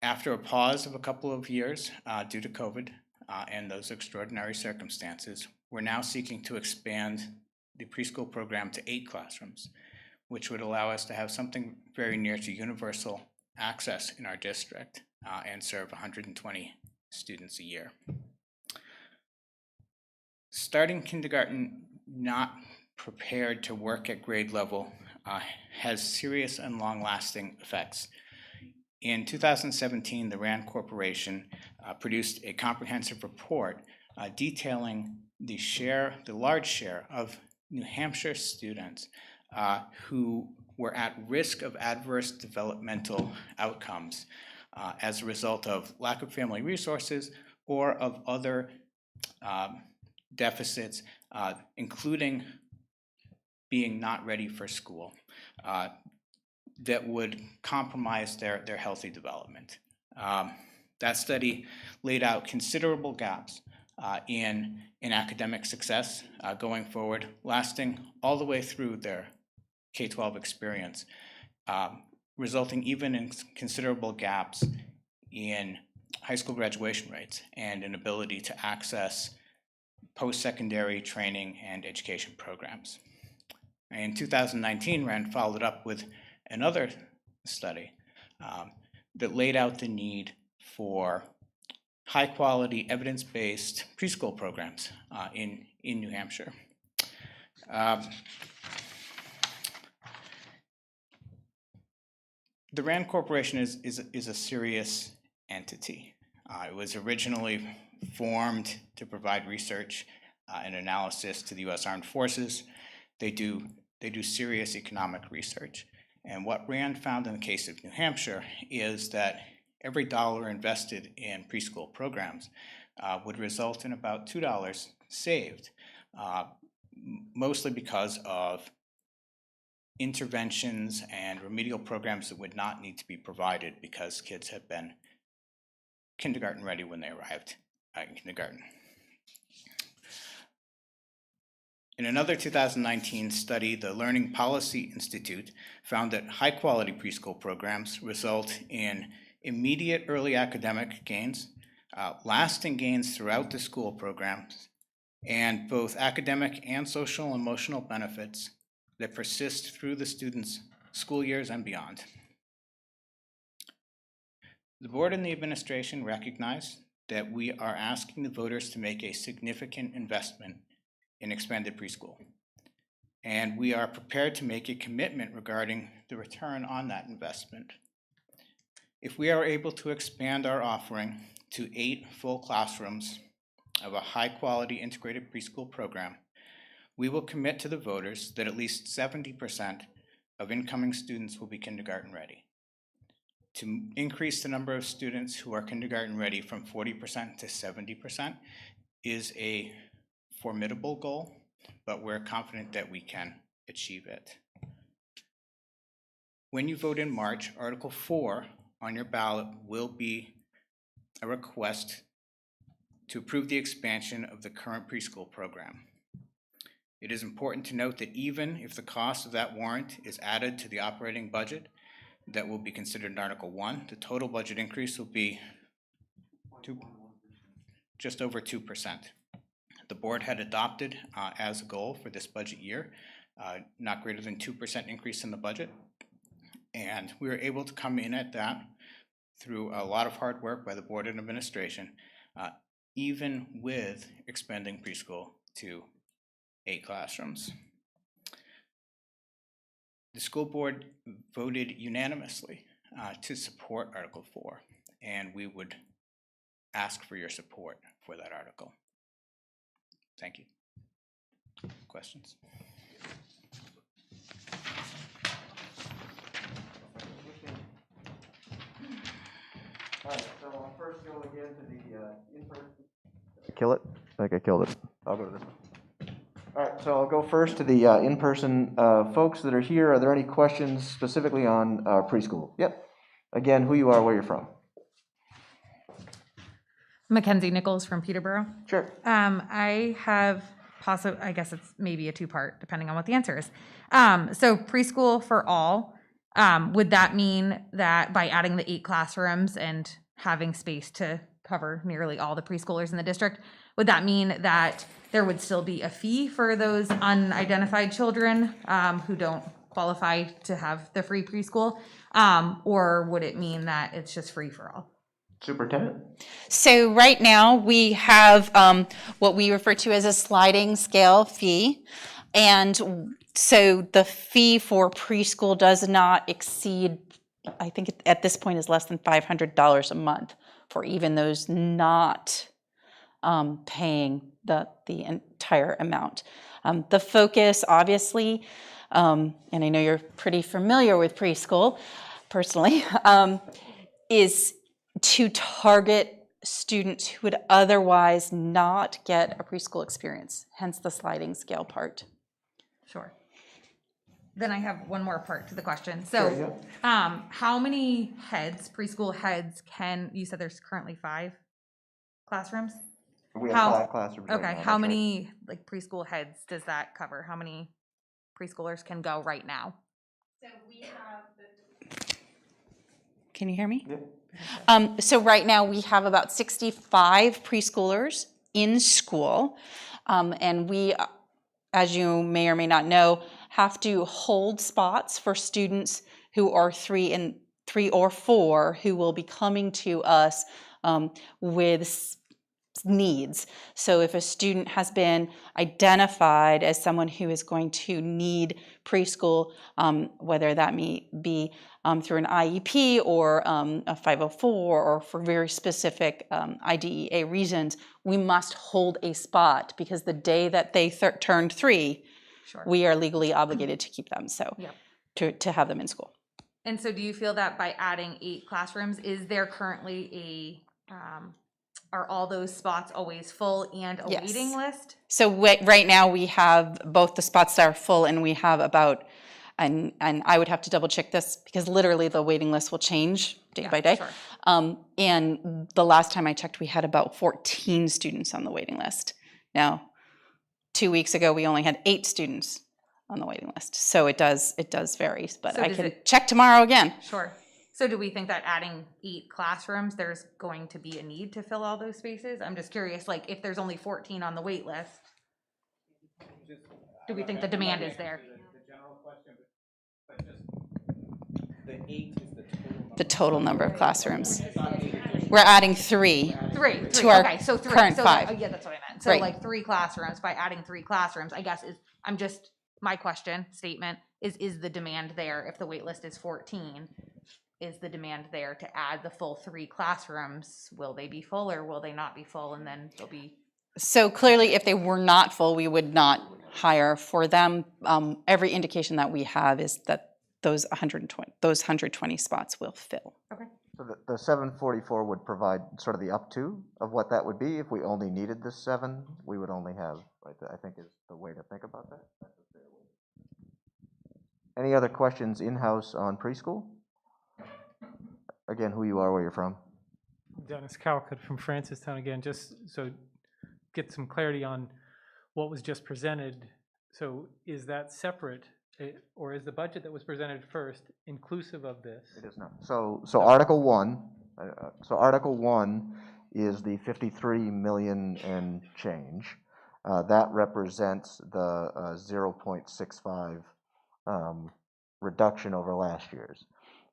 After a pause of a couple of years due to COVID and those extraordinary circumstances, we're now seeking to expand the preschool program to 8 classrooms, which would allow us to have something very near to universal access in our district and serve 120 students a year. Starting kindergarten not prepared to work at grade level has serious and long-lasting effects. In 2017, the RAND Corporation produced a comprehensive report detailing the large share of New Hampshire students who were at risk of adverse developmental outcomes as a result of lack of family resources or of other deficits, including being not ready for school, that would compromise their healthy development. That study laid out considerable gaps in academic success going forward, lasting all the way through their K-12 experience, resulting even in considerable gaps in high school graduation rates and an ability to access post-secondary training and education programs. In 2019, RAND followed up with another study that laid out the need for high-quality, evidence-based preschool programs in New Hampshire. The RAND Corporation is a serious entity. It was originally formed to provide research and analysis to the U.S. Armed Forces. They do serious economic research. And what RAND found in the case of New Hampshire is that every dollar invested in preschool programs would result in about $2 saved, mostly because of interventions and remedial programs that would not need to be provided because kids had been kindergarten ready when they arrived in kindergarten. In another 2019 study, the Learning Policy Institute found that high-quality preschool programs result in immediate early academic gains, lasting gains throughout the school programs, and both academic and social and emotional benefits that persist through the students' school years and beyond. The board and the administration recognize that we are asking the voters to make a significant investment in expanded preschool. And we are prepared to make a commitment regarding the return on that investment. If we are able to expand our offering to 8 full classrooms of a high-quality integrated preschool program, we will commit to the voters that at least 70% of incoming students will be kindergarten ready. To increase the number of students who are kindergarten ready from 40% to 70% is a formidable goal, but we're confident that we can achieve it. When you vote in March, Article 4 on your ballot will be a request to approve the expansion of the current preschool program. It is important to note that even if the cost of that warrant is added to the operating budget that will be considered in Article 1, the total budget increase will be just over 2%. The board had adopted as a goal for this budget year, not greater than 2% increase in the budget. And we were able to come in at that through a lot of hard work by the board and administration, even with expanding preschool to 8 classrooms. The school board voted unanimously to support Article 4, and we would ask for your support for that article. Thank you. Questions? All right, so I'll first go again to the in-person. Kill it? I think I killed it. I'll go to this one. All right, so I'll go first to the in-person folks that are here. Are there any questions specifically on preschool? Yep. Again, who you are, where you're from. Mackenzie Nichols from Peterborough. Sure. I have I guess it's maybe a two-part, depending on what the answer is. So preschool for all, would that mean that by adding the 8 classrooms and having space to cover nearly all the preschoolers in the district, would that mean that there would still be a fee for those unidentified children who don't qualify to have the free preschool? Or would it mean that it's just free for all? Superintendent? So right now, we have what we refer to as a sliding scale fee. And so the fee for preschool does not exceed, I think at this point is less than $500 a month for even those not paying the entire amount. The focus, obviously, and I know you're pretty familiar with preschool personally, is to target students who would otherwise not get a preschool experience, hence the sliding scale part. Sure. Then I have one more part to the question. So, Sure, yeah. how many preschool heads you said there's currently 5 classrooms? We have 5 classrooms right Okay, now, how that's many preschool heads does that cover? How many preschoolers can go right now? So we have Can you hear me? Yeah. So right now we have about 65 preschoolers in school, and we, as you may or may not know, have to hold spots for students who are 3 or 4 who will be coming to us with needs. So if a student has been identified as someone who is going to need preschool, whether that may be through an IEP or a 504 or for very specific IDEA reasons, we must hold a spot because the day that they turned 3, Sure. we are legally obligated to keep them, so Yep. to have them in school. And so do you feel that by adding 8 classrooms, is there currently are all those spots always full and a Yes. waiting list? So right now we have both the spots that are full and we have about, and I would have to double check this because literally the waiting list will change day by day. Sure. And the last time I checked, we had about 14 students on the waiting list. Now, 2 weeks ago, we only had 8 students on the waiting list. So it does vary, but So I does can it- check tomorrow again. Sure. So do we think that adding 8 classrooms, there's going to be a need to fill all those spaces? I'm just curious, like, if there's only 14 on the wait list, do we think the demand is there? The total number of classrooms. We're adding 3. 3. To our Okay, so 3. current So 5. yeah, that's what I meant. So Right. like 3 classrooms, by adding 3 classrooms, I guess my statement is the demand there? If the wait list is 14, is the demand there to add the full 3 classrooms? Will they be full or will they not be full? And then they'll be, So clearly, if they were not full, we would not hire for them. Every indication that we have is that those 120 spots will fill. okay. So the 744 would provide sort of the up to of what that would be. If we only needed the 7, we would only have right? That I think is the way to think about that. That's a fair way. Any other questions in-house on preschool? Again, who you are, where you're from. Dennis Calcutt from Francistown again, just so get some clarity on what was just presented. So is that separate, or is the budget that was presented first inclusive of this? It is not. So Article 1, Article 1 is the 53 million and change. That represents the 0.65 reduction over last year's.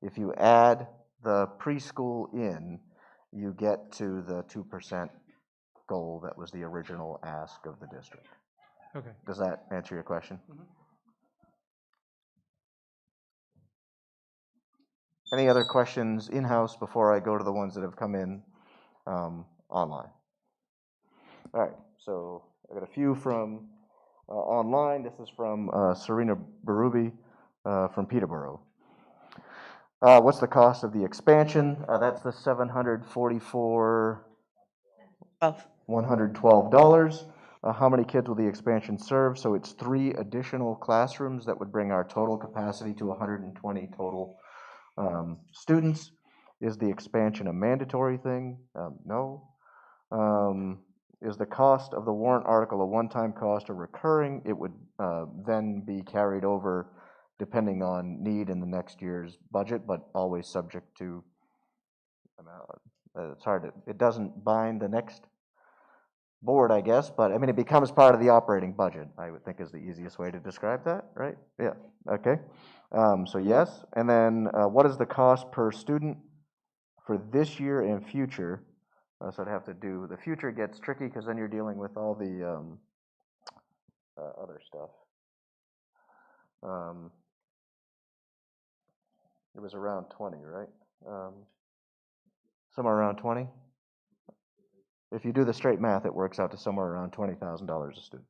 If you add the preschool in, you get to the 2% goal that was the original ask of the district. Okay. Does that answer your question? Mm-hmm. Any other questions in-house before I go to the ones that have come in online? All right, so I got a few from online. This is from Serena Barubi from Peterborough. What's the cost of the expansion? That's the $744. $112. How many kids will the expansion serve? So it's 3 additional classrooms that would bring our total capacity to 120 total students. Is the expansion a mandatory thing? No. Is the cost of the warrant article a one-time cost or recurring? It would then be carried over depending on need in the next year's budget, but always subject to, it's hard, it doesn't bind the next board, I guess, but I mean, it becomes part of the operating budget, I would think is the easiest way to describe that, right? Yeah, okay. So yes, and then what is the cost per student for this year and future? So I'd have to do, the future gets tricky because then you're dealing with all the other stuff. It was around 20, right? Somewhere around 20? If you do the straight math, it works out to somewhere around $20,000 a student.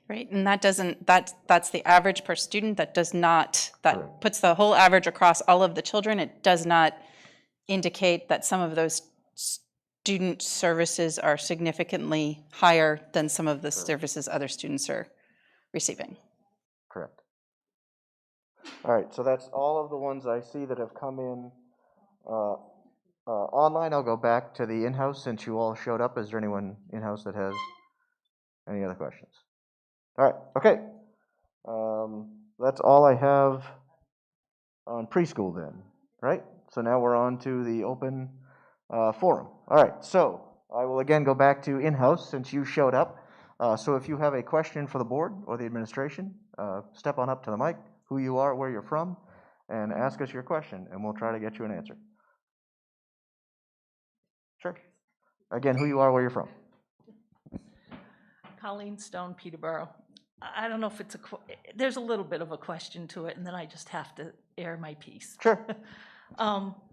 Right, and that doesn't, that's the average per student. That does not, that Correct. puts the whole average across all of the children. It does not indicate that some of those student services are significantly higher than some of the services other students are receiving. Correct. All right, so that's all of the ones I see that have come in online. I'll go back to the in-house since you all showed up. Is there anyone in-house that has any other questions? All right, okay. That's all I have on preschool then, right? So now we're on to the open forum. All right, so I will again go back to in-house since you showed up. So if you have a question for the board or the administration, step on up to the mic, who you are, where you're from, and ask us your question, and we'll try to get you an answer. Sure. Again, who you are, where you're from. Colleen Stone, Peterborough. I don't know if it's there's a little bit of a question to it, and then I just have to air my piece. Sure.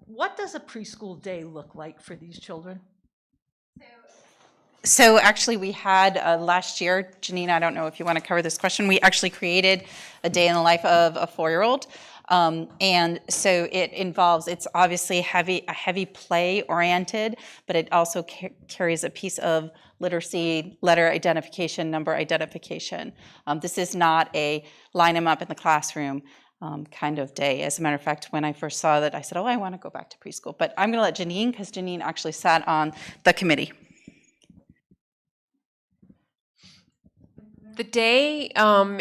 What does a preschool day look like for these children? So actually we had last year, Janine, I don't know if you want to cover this question, we actually created a day in the life of a 4-year-old. And so it involves, it's obviously a heavy play oriented, but it also carries a piece of literacy, letter identification, number identification. This is not a line them up in the classroom kind of day. As a matter of fact, when I first saw that, I said, oh, I want to go back to preschool. But I'm going to let Janine, because Janine actually sat on the committee. The day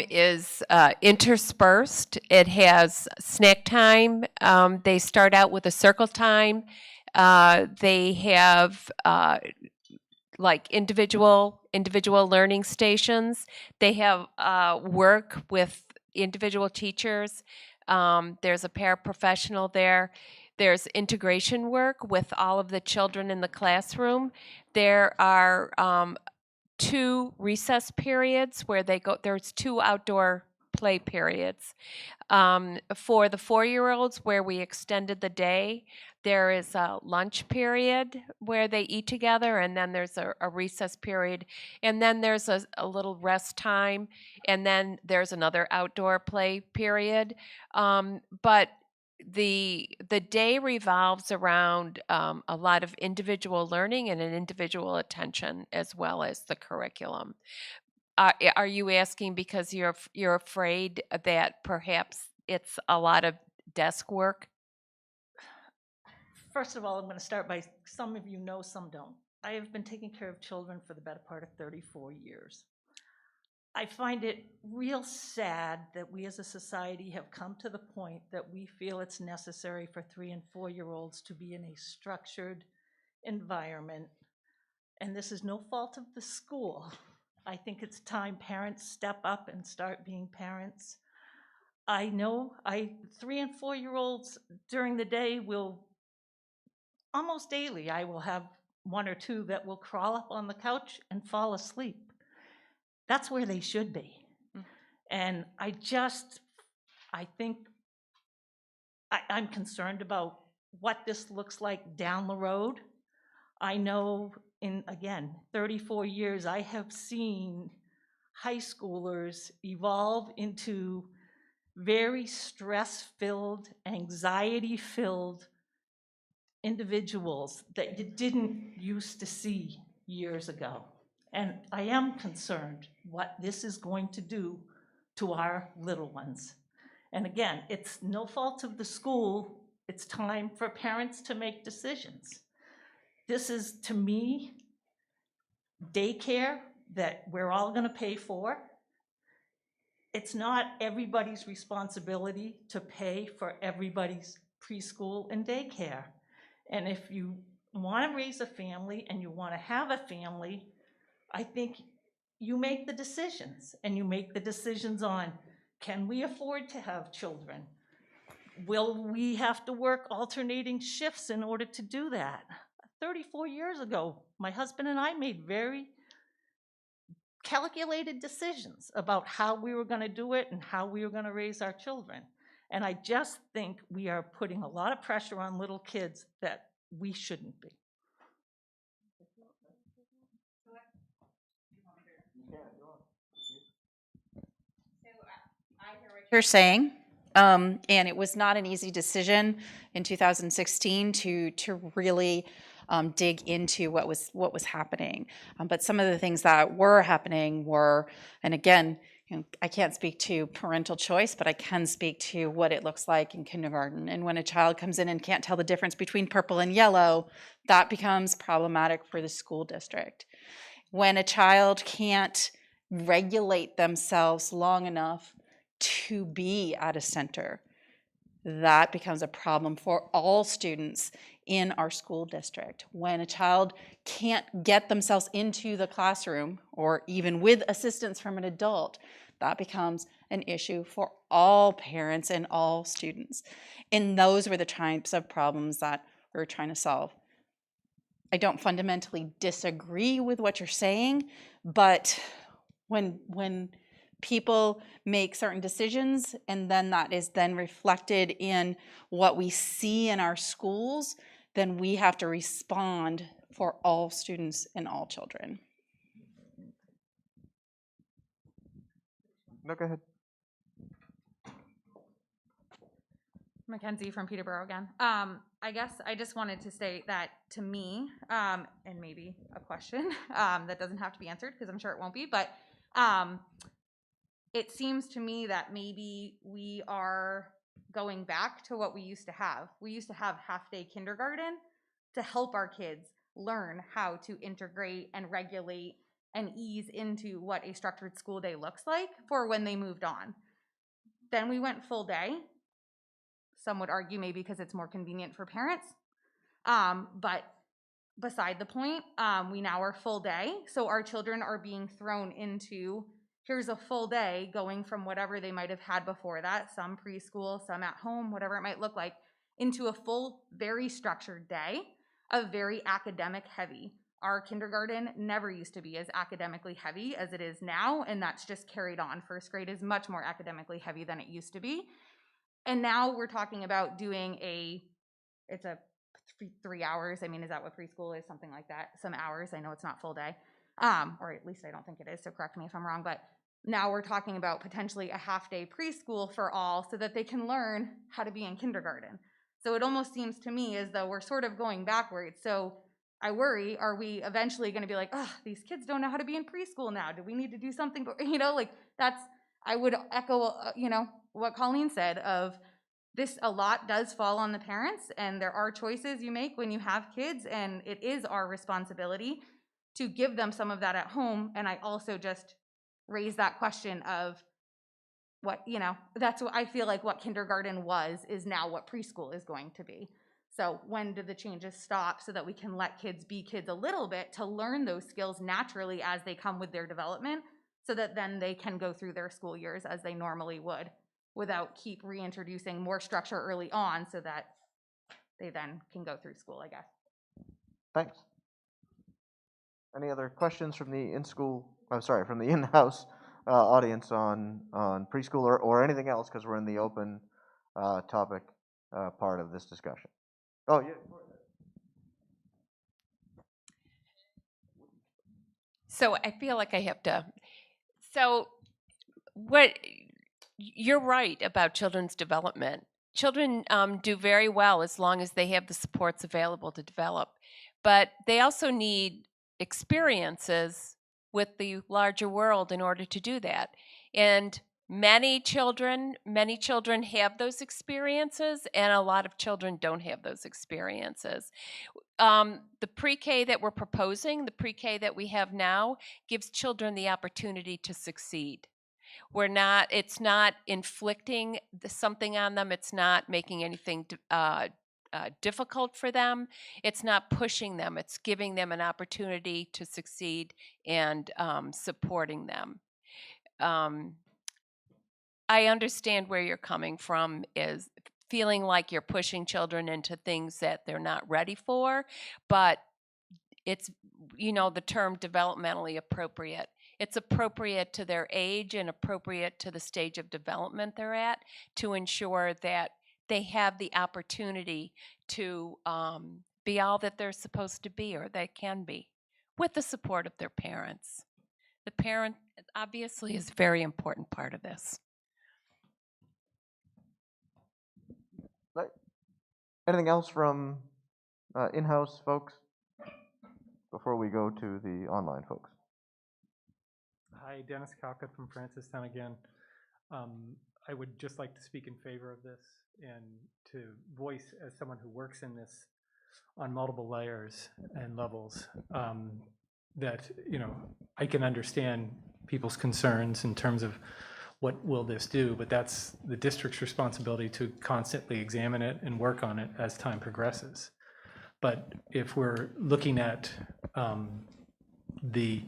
is interspersed. It has snack time. They start out with a circle time. They have like individual learning stations. They have work with individual teachers. There's a paraprofessional there. There's integration work with all of the children in the classroom. There are 2 recess periods where they go, there's 2 outdoor play periods. For the 4-year-olds where we extended the day, there is a lunch period where they eat together, and then there's a recess period, and then there's a little rest time, and then there's another outdoor play period. But the day revolves around a lot of individual learning and an individual attention as well as the curriculum. Are you asking because you're afraid that perhaps it's a lot of desk work? First of all, I'm going to start by, some of you know, some don't. I have been taking care of children for the better part of 34 years. I find it real sad that we as a society have come to the point that we feel it's necessary for 3- and 4-year-olds to be in a structured environment. And this is no fault of the school. I think it's time parents step up and start being parents. I know 3- and 4-year-olds during the day will, almost daily, I will have 1 or 2 that will crawl up on the couch and fall asleep. That's where they should be. And I think I'm concerned about what this looks like down the road. I know in, again, 34 years, I have seen high schoolers evolve into very stress-filled, anxiety-filled individuals that you didn't used to see years ago. And I am concerned what this is going to do to our little ones. And again, it's no fault of the school. It's time for parents to make decisions. This is, to me, daycare that we're all going to pay for. It's not everybody's responsibility to pay for everybody's preschool and daycare. And if you want to raise a family and you want to have a family, I think you make the decisions, and you make the decisions on, can we afford to have children? Will we have to work alternating shifts in order to do that? 34 years ago, my husband and I made very calculated decisions about how we were going to do it and how we were going to raise our children. And I just think we are putting a lot of pressure on little kids that we shouldn't be. You're saying, and it was not an easy decision in 2016 to really dig into what was happening. But some of the things that were happening were, and again, I can't speak to parental choice, but I can speak to what it looks like in kindergarten. And when a child comes in and can't tell the difference between purple and yellow, that becomes problematic for the school district. When a child can't regulate themselves long enough to be at a center, that becomes a problem for all students in our school district. When a child can't get themselves into the classroom, or even with assistance from an adult, that becomes an issue for all parents and all students. And those were the types of problems that we were trying to solve. I don't fundamentally disagree with what you're saying, but when people make certain decisions and then that is then reflected in what we see in our schools, then we have to respond for all students and all children. No, go ahead. Mackenzie from Peterborough again. I guess I just wanted to state that to me, and maybe a question that doesn't have to be answered because I'm sure it won't be, but it seems to me that maybe we are going back to what we used to have. We used to have half-day kindergarten to help our kids learn how to integrate and regulate and ease into what a structured school day looks like for when they moved on. Then we went full day. Some would argue maybe because it's more convenient for parents. But beside the point, we now are full day. So our children are being thrown into, here's a full day going from whatever they might have had before that, some preschool, some at home, whatever it might look like, into a full, very structured day of very academic heavy. Our kindergarten never used to be as academically heavy as it is now, and that's just carried on. First grade is much more academically heavy than it used to be. And now we're talking about doing it's a 3 hours. I mean, is that what preschool is? Something like that. Some hours. I know it's not full day. Or at least I don't think it is, so correct me if I'm wrong. But now we're talking about potentially a half-day preschool for all so that they can learn how to be in kindergarten. So it almost seems to me as though we're sort of going backwards. So I worry, are we eventually going to be like, oh, these kids don't know how to be in preschool now. Do we need to do something? But, like I would echo, what Colleen said of this, a lot does fall on the parents, and there are choices you make when you have kids, and it is our responsibility to give them some of that at home. And I also just raise that question of what, that's what I feel like what kindergarten is now what preschool is going to be. So when do the changes stop so that we can let kids be kids a little bit to learn those skills naturally as they come with their development, so that then they can go through their school years as they normally would without keep reintroducing more structure early on so that they then can go through school, I guess. Thanks. Any other questions from the from the in-house audience on preschool or anything else, because we're in the open topic part of this discussion? Oh, yeah. So I feel like I have to. So you're right about children's development. Children do very well as long as they have the supports available to develop, but they also need experiences with the larger world in order to do that. And many children have those experiences, and a lot of children don't have those experiences. The pre-K that we're proposing, the pre-K that we have now, gives children the opportunity to succeed. It's not inflicting something on them. It's not making anything difficult for them. It's not pushing them. It's giving them an opportunity to succeed and supporting them. I understand where you're coming from, is feeling like you're pushing children into things that they're not ready for, but it's, the term developmentally appropriate. It's appropriate to their age and appropriate to the stage of development they're at, to ensure that they have the opportunity to be all that they're supposed to be, or they can be, with the support of their parents. The parent obviously is a very important part of this. Right. Anything else from in-house folks before we go to the online folks? Hi, Dennis Calcutt from Francistown again. I would just like to speak in favor of this and to voice, as someone who works in this on multiple layers and levels, that I can understand people's concerns in terms of what will this do, but that's the district's responsibility to constantly examine it and work on it as time progresses. But if we're looking at the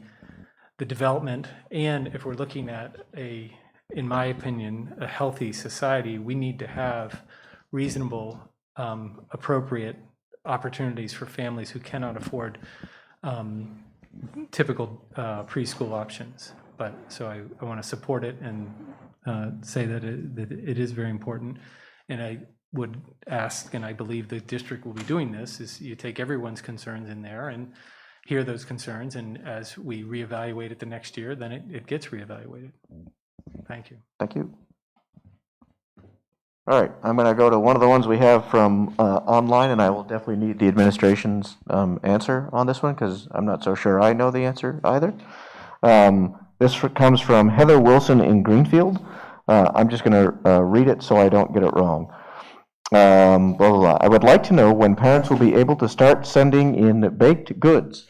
development, and if we're looking at in my opinion, a healthy society, we need to have reasonable, appropriate opportunities for families who cannot afford typical preschool options. But so I want to support it and say that it is very important. And I would ask, and I believe the district will be doing this, is you take everyone's concerns in there and hear those concerns, and as we reevaluate it the next year, then it gets reevaluated. Thank you. Thank you. All right, I'm going to go to one of the ones we have from online, and I will definitely need the administration's answer on this one, because I'm not so sure I know the answer either. This comes from Heather Wilson in Greenfield. I'm just going to read it so I don't get it wrong. Blah, blah, blah. I would like to know when parents will be able to start sending in baked goods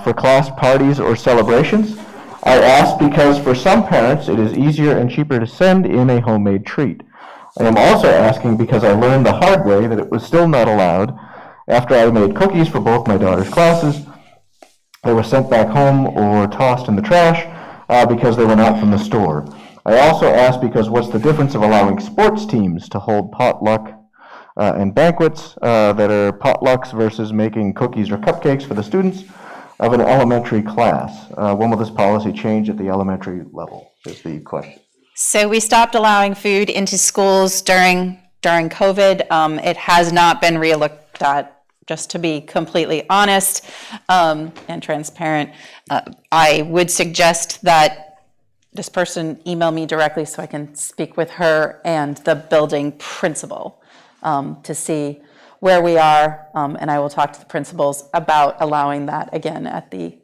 for class parties or celebrations. I ask because for some parents it is easier and cheaper to send in a homemade treat. I am also asking because I learned the hard way that it was still not allowed after I made cookies for both my daughter's classes. They were sent back home or tossed in the trash because they were not from the store. I also ask because what's the difference of allowing sports teams to hold potluck and banquets that are potlucks versus making cookies or cupcakes for the students of an elementary class? When will this policy change at the elementary level is the question. So we stopped allowing food into schools during COVID. It has not been relooked at, just to be completely honest and transparent. I would suggest that this person email me directly so I can speak with her and the building principal to see where we are, and I will talk to the principals about allowing that again at the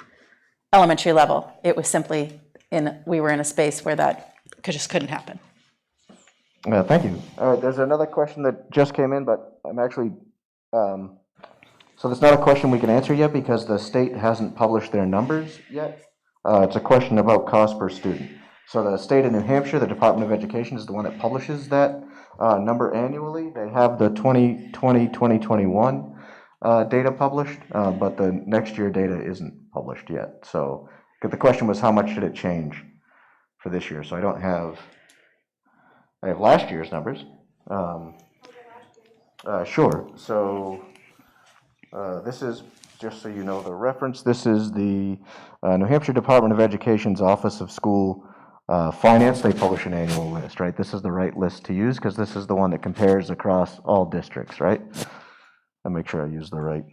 elementary level. It was simply we were in a space where that just couldn't happen. Thank you. All right, there's another question that just came in, but I'm actually, so that's not a question we can answer yet because the state hasn't published their numbers yet. It's a question about cost per student. So the state of New Hampshire, the Department of Education, is the one that publishes that number annually. They have the 2020-2021 data published, but the next year data isn't published yet. So the question was, how much did it change for this year? So I have last year's numbers. Sure. So this is, just so you know the reference, this is the New Hampshire Department of Education's Office of School Finance. They publish an annual list, right? This is the right list to use because this is the one that compares across all districts, right? I'll make sure I use the right.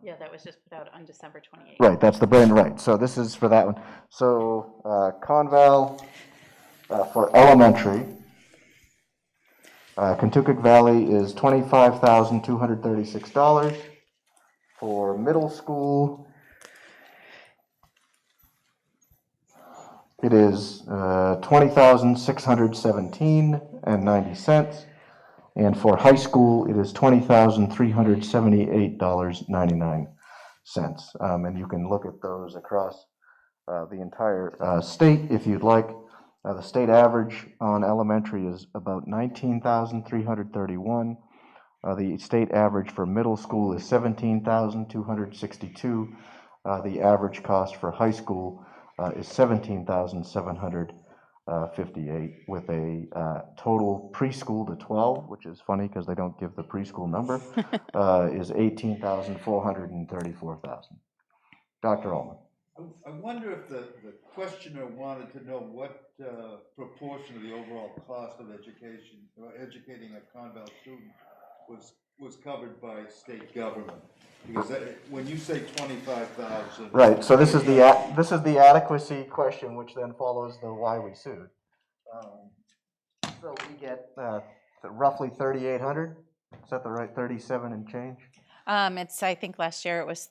Yeah, that was just put out on December 28th. Right, that's the brand, right. So this is for that one. So Conval for elementary, Kentucky Valley is $25,236. For middle school, it is $20,617.90. And for high school, it is $20,378.99. And you can look at those across the entire state if you'd like. The state average on elementary is about $19,331. The state average for middle school is $17,262. The average cost for high school is $17,758, with a total preschool to 12, which is funny because they don't give the preschool number, is $18,434,000. Dr. Ullman. I wonder if the questioner wanted to know what proportion of the overall cost of education, or educating a Conval student, was covered by state government. Because when you say 25,000, right? So this is the adequacy question, which then follows the why we sued. So we get roughly 3,800. Is that the right 37 and change? I think last year it was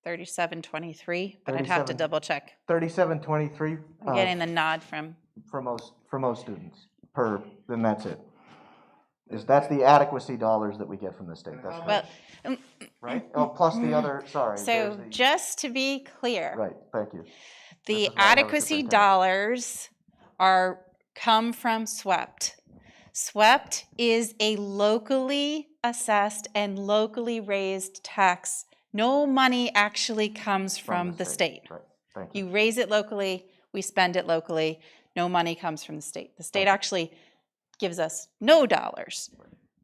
3723, but I'd have to double check. 3723. I'm getting the nod from most students then that's it. That's the adequacy dollars that we get from the state. That's well, right. Oh, plus the other. Sorry. So just to be clear, right. Thank you. The adequacy dollars come from SWEPT. SWEPT is a locally assessed and locally raised tax. No money actually comes from the state. Right. Thank you. You raise it locally, we spend it locally. No money comes from the state. The state actually gives us no dollars,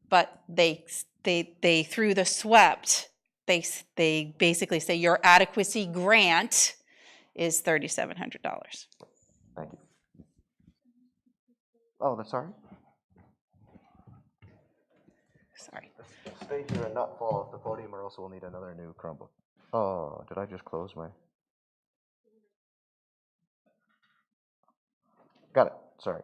but they through the SWEPT, they basically say your adequacy grant is $3,700. Thank you. Oh, that's sorry. Sorry. Stay here and not fall off the podium, or else we'll need another new Chromebook. Oh, did I just close my? Got it. Sorry.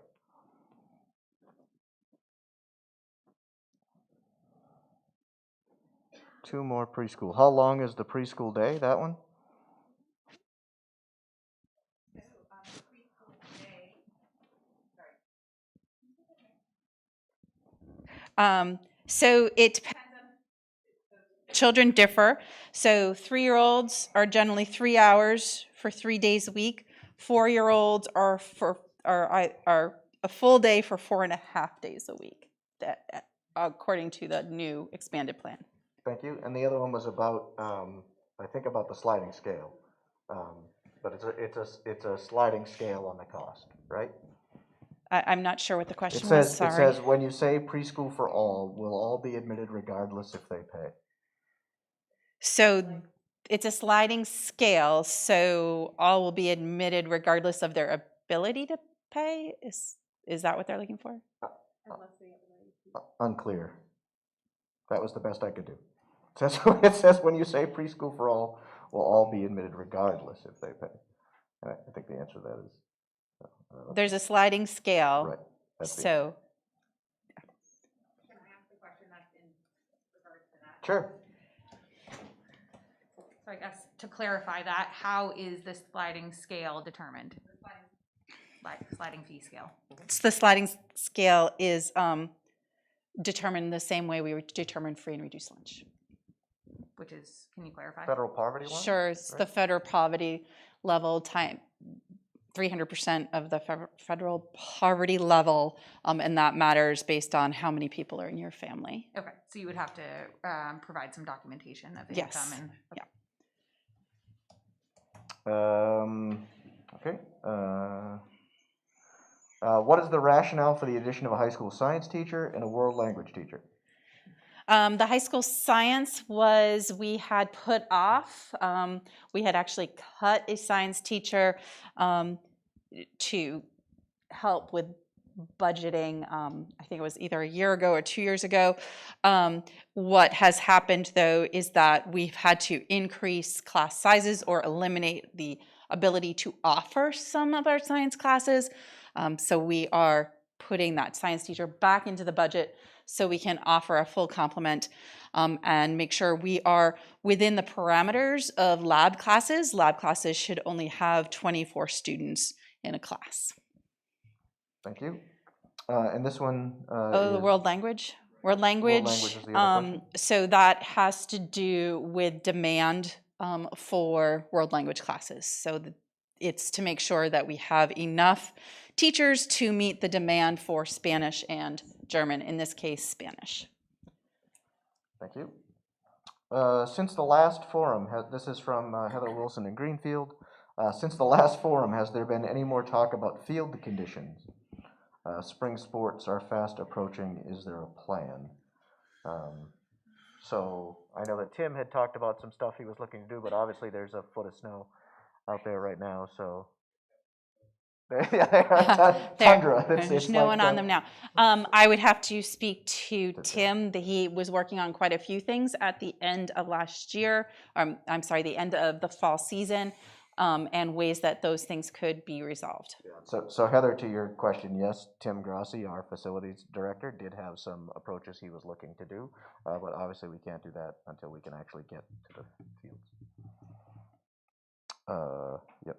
Two more preschool. How long is the preschool day? That one? So it depends on children differ. So 3-year-olds are generally 3 hours for 3 days a week. 4-year-olds are a full day for 4.5 days a week. That according to the new expanded plan. Thank you. And the other one was about, I think about the sliding scale, but it's a sliding scale on the cost, right? I'm not sure what the question was. Sorry. It says when you say preschool for all, will all be admitted regardless if they pay. So it's a sliding scale. So all will be admitted regardless of their ability to pay. Is that what they're looking for? Unclear. That was the best I could do. It says when you say preschool for all, will all be admitted regardless if they pay. And I think the answer to that is there's a sliding scale. right. So Can I ask the question that's Sure. So I guess to clarify that, how is the sliding scale determined? Sliding fee scale. The sliding scale is determined the same way we would determine free and reduced lunch. Which is, can you clarify? Federal poverty one? Sure, it's right? the federal poverty level time, 300% of the federal poverty level, and that matters based on how many people are in your family. Okay, so you would have to provide some documentation of Yes. income and. Yeah. Okay. What is the rationale for the addition of a high school science teacher and a world language teacher? The high school science was, we had put off, we had actually cut a science teacher to help with budgeting. I think it was either a year ago or 2 years ago. What has happened though is that we've had to increase class sizes or eliminate the ability to offer some of our science classes. So we are putting that science teacher back into the budget so we can offer a full complement and make sure we are within the parameters of lab classes. Lab classes should only have 24 students in a class. Thank you. And this one The is world language? World language. language is the other question. So that has to do with demand for world language classes. So it's to make sure that we have enough teachers to meet the demand for Spanish and German, in this case, Spanish. Thank you. Since the last forum, this is from Heather Wilson in Greenfield. Since the last forum, has there been any more talk about field conditions? Spring sports are fast approaching. Is there a plan? So I know that Tim had talked about some stuff he was looking to do, but obviously there's a foot of snow out there right now, so. Yeah, they are tundra. There's no one on them now. I would have to speak to Tim. He was working on quite a few things at the end of last year. I'm sorry, the end of the fall season, and ways that those things could be resolved. So Heather, to your question, yes, Tim Grassi, our facilities director, did have some approaches he was looking to do, but obviously we can't do that until we can actually get to the fields. Yep.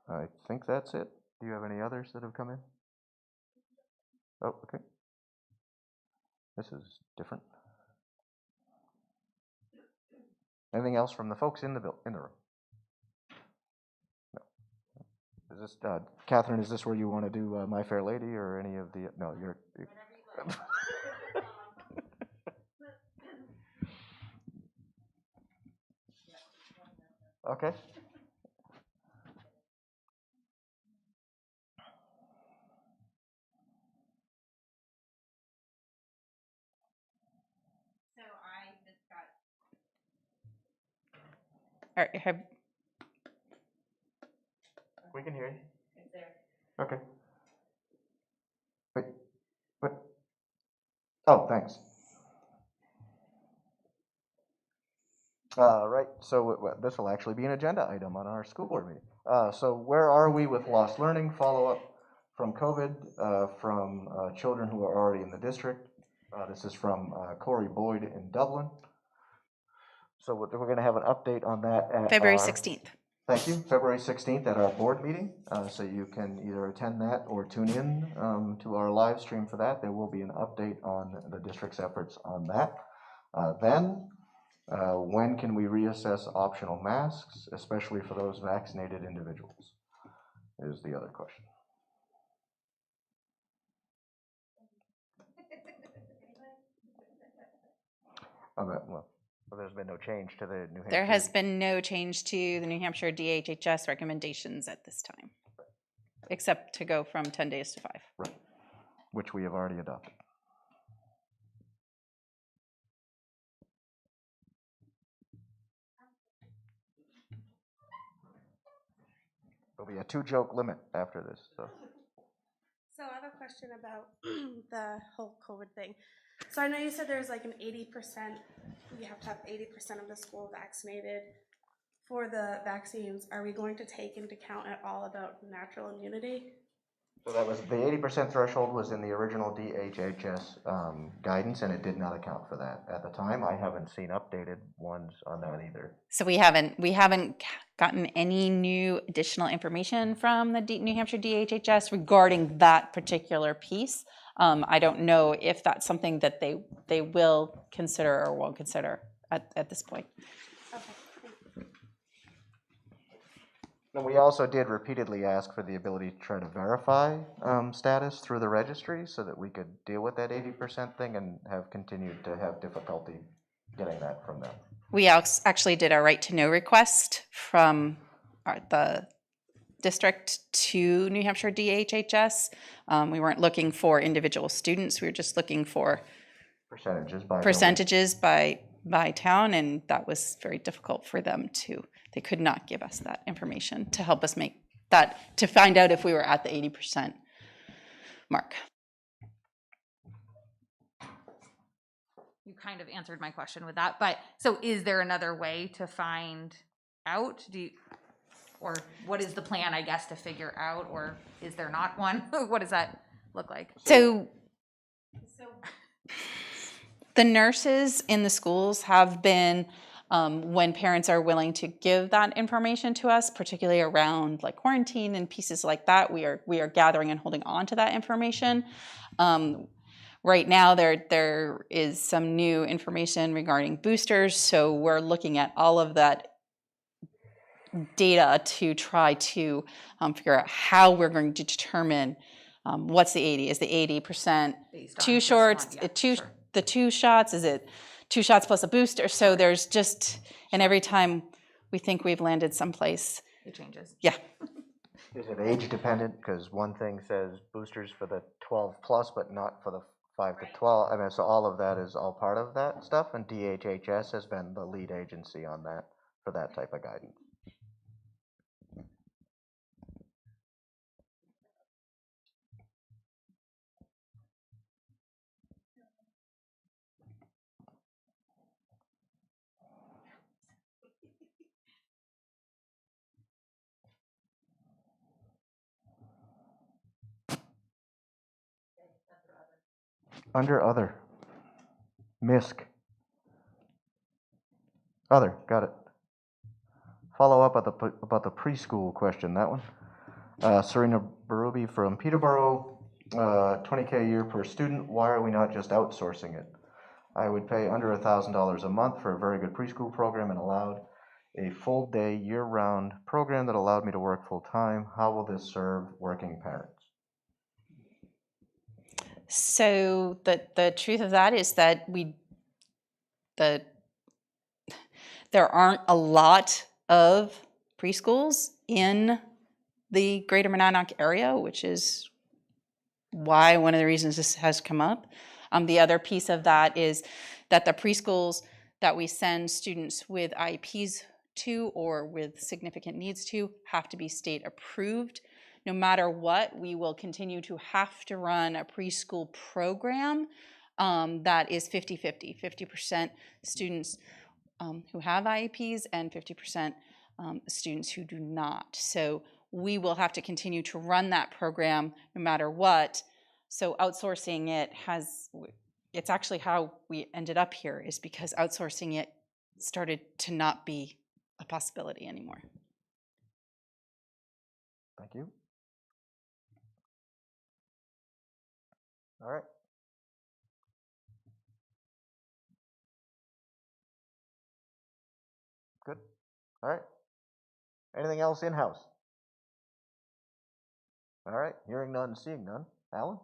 I think that's it. Do you have any others that have come in? Oh, okay. This is different. Anything else from the folks in the room? No. Is this Catherine? Is this where you want to do My Fair Lady or any of the? No, you're. Okay. We can hear you. Okay. Wait. What? Oh, thanks. Right. So this will actually be an agenda item on our school board meeting. So where are we with lost learning follow-up from COVID from children who are already in the district? This is from Corey Boyd in Dublin. So we're going to have an update on that at February 16th. Thank you. February 16th at our board meeting. So you can either attend that or tune in to our live stream for that. There will be an update on the district's efforts on that. Then, when can we reassess optional masks, especially for those vaccinated individuals, is the other question. Well, there's been no change to the New Hampshire. There has been no change to the New Hampshire DHHS recommendations at this time, except to go from 10 days to 5. Right, which we have already adopted. There'll be a 2-joke limit after this. So I have a question about the whole COVID thing. So I know you said there's like an 80%, you have to have 80% of the school vaccinated. For the vaccines, are we going to take into account at all about natural immunity? So that was, the 80% threshold was in the original DHHS guidance, and it did not account for that at the time. I haven't seen updated ones on that either. So we haven't gotten any new additional information from the New Hampshire DHHS regarding that particular piece. I don't know if that's something that they will consider or won't consider at this point. And we also did repeatedly ask for the ability to try to verify status through the registry so that we could deal with that 80% thing, and have continued to have difficulty getting that from them. We actually did a right to know request from the district to New Hampshire DHHS. We weren't looking for individual students. We were just looking for percentages by town, and that was very difficult for them to. They could not give us that information to help us make that, to find out if we were at the 80% mark. You kind of answered my question with that, but so is there another way to find out? Or what is the plan, I guess, to figure out, or is there not one? What does that look like? So the nurses in the schools have been, when parents are willing to give that information to us, particularly around like quarantine and pieces like that, we are gathering and holding on to that information. Right now, there is some new information regarding boosters, so we're looking at all of that data to try to figure out how we're going to determine what's the 80. Is the 80% two shots? The 2 shots? Is it 2 shots plus a booster? So there's just, and every time we think we've landed someplace, it changes. Yeah. Is it age dependent? Because one thing says boosters for the 12 plus, but not for the 5 to 12. I mean, so all of that is all part of that stuff, and DHHS has been the lead agency on that for that type of guidance. Under other. MISC. Other, got it. Follow up about the preschool question, that one. Serena Barubi from Peterborough, $20K a year per student. Why are we not just outsourcing it? I would pay under $1,000 a month for a very good preschool program and allowed a full day year-round program that allowed me to work full time. How will this serve working parents? So the truth of that is that there aren't a lot of preschools in the greater Monadnock area, which is why one of the reasons this has come up. The other piece of that is that the preschools that we send students with IEPs to or with significant needs to have to be state approved. No matter what, we will continue to have to run a preschool program that is 50-50, 50% students who have IEPs and 50% students who do not. So we will have to continue to run that program no matter what. So outsourcing it it's actually how we ended up here, is because outsourcing it started to not be a possibility anymore. Thank you. All right. Good. All right. Anything else in-house? All right. Hearing none, seeing none. Alan?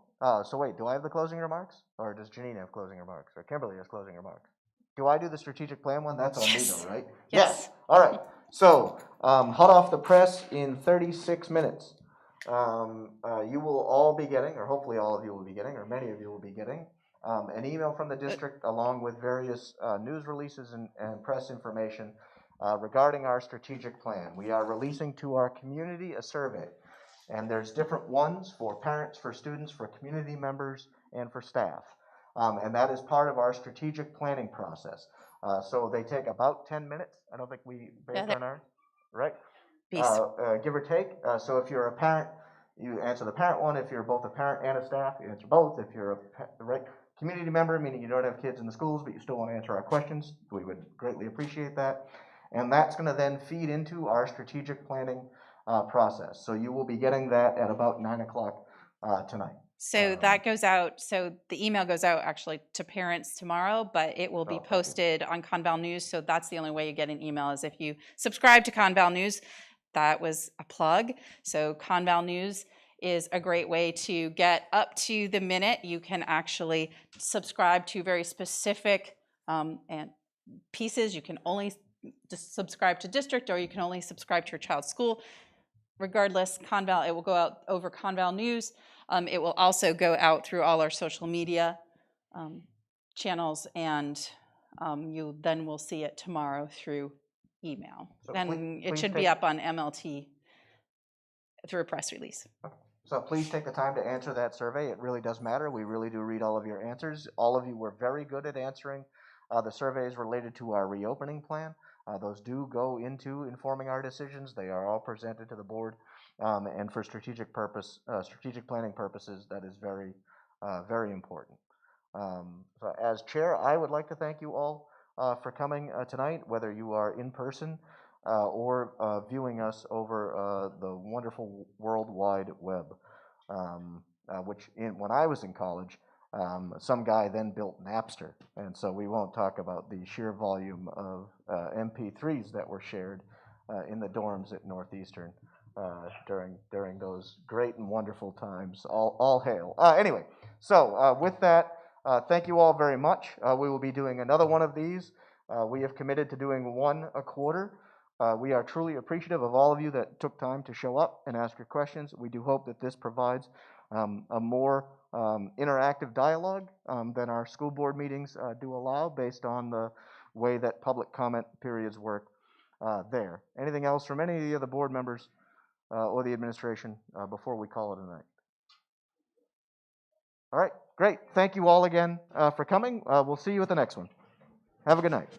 So wait, do I have the closing remarks? Or does Janine have closing remarks? Or Kimberly has closing remarks? Do I do the strategic plan one? That's on me though, right? Yes. All right. So, hot off the press in 36 minutes. You will all be getting, or hopefully all of you will be getting, or many of you will be getting, an email from the district along with various news releases and press information regarding our strategic plan. We are releasing to our community a survey, and there's different ones for parents, for students, for community members, and for staff. And that is part of our strategic planning process. So they take about 10 minutes. I don't think we based on ours, right? Give or take. So if you're a parent you answer the parent one. If you're both a parent and a staff, you answer both. If you're the right community member, meaning you don't have kids in the schools, but you still want to answer our questions, we would greatly appreciate that. And that's going to then feed into our strategic planning process. So you will be getting that at about 9 o'clock tonight. So that goes out, so the email goes out actually to parents tomorrow, but it will be thank you. posted on Conval News. So that's the only way you get an email is if you subscribe to Conval News. That was a plug. So Conval News is a great way to get up to the minute. You can actually subscribe to very specific and pieces. You can only just subscribe to district, or you can only subscribe to your child's school. Regardless, Conval, it will go out over Conval News. It will also go out through all our social media channels, and you then will see it tomorrow through email. So And it please should be up on MLT through a press release. So please take the time to answer that survey. It really does matter. We really do read all of your answers. All of you were very good at answering the surveys related to our reopening plan. Those do go into informing our decisions. They are all presented to the board, and for strategic planning purposes, that is very, very important. So as chair, I would like to thank you all for coming tonight, whether you are in person or viewing us over the wonderful World Wide Web, when I was in college, some guy then built Napster, and so we won't talk about the sheer volume of MP3s that were shared in the dorms at Northeastern during those great and wonderful times. All hail. Anyway, so with that, thank you all very much. We will be doing another one of these. We have committed to doing one a quarter. We are truly appreciative of all of you that took time to show up and ask your questions. We do hope that this provides a more interactive dialogue than our school board meetings do allow, based on the way that public comment periods work there. Anything else from any of the other board members or the administration before we call it a night? All right, great. Thank you all again for coming. We'll see you at the next one. Have a good night.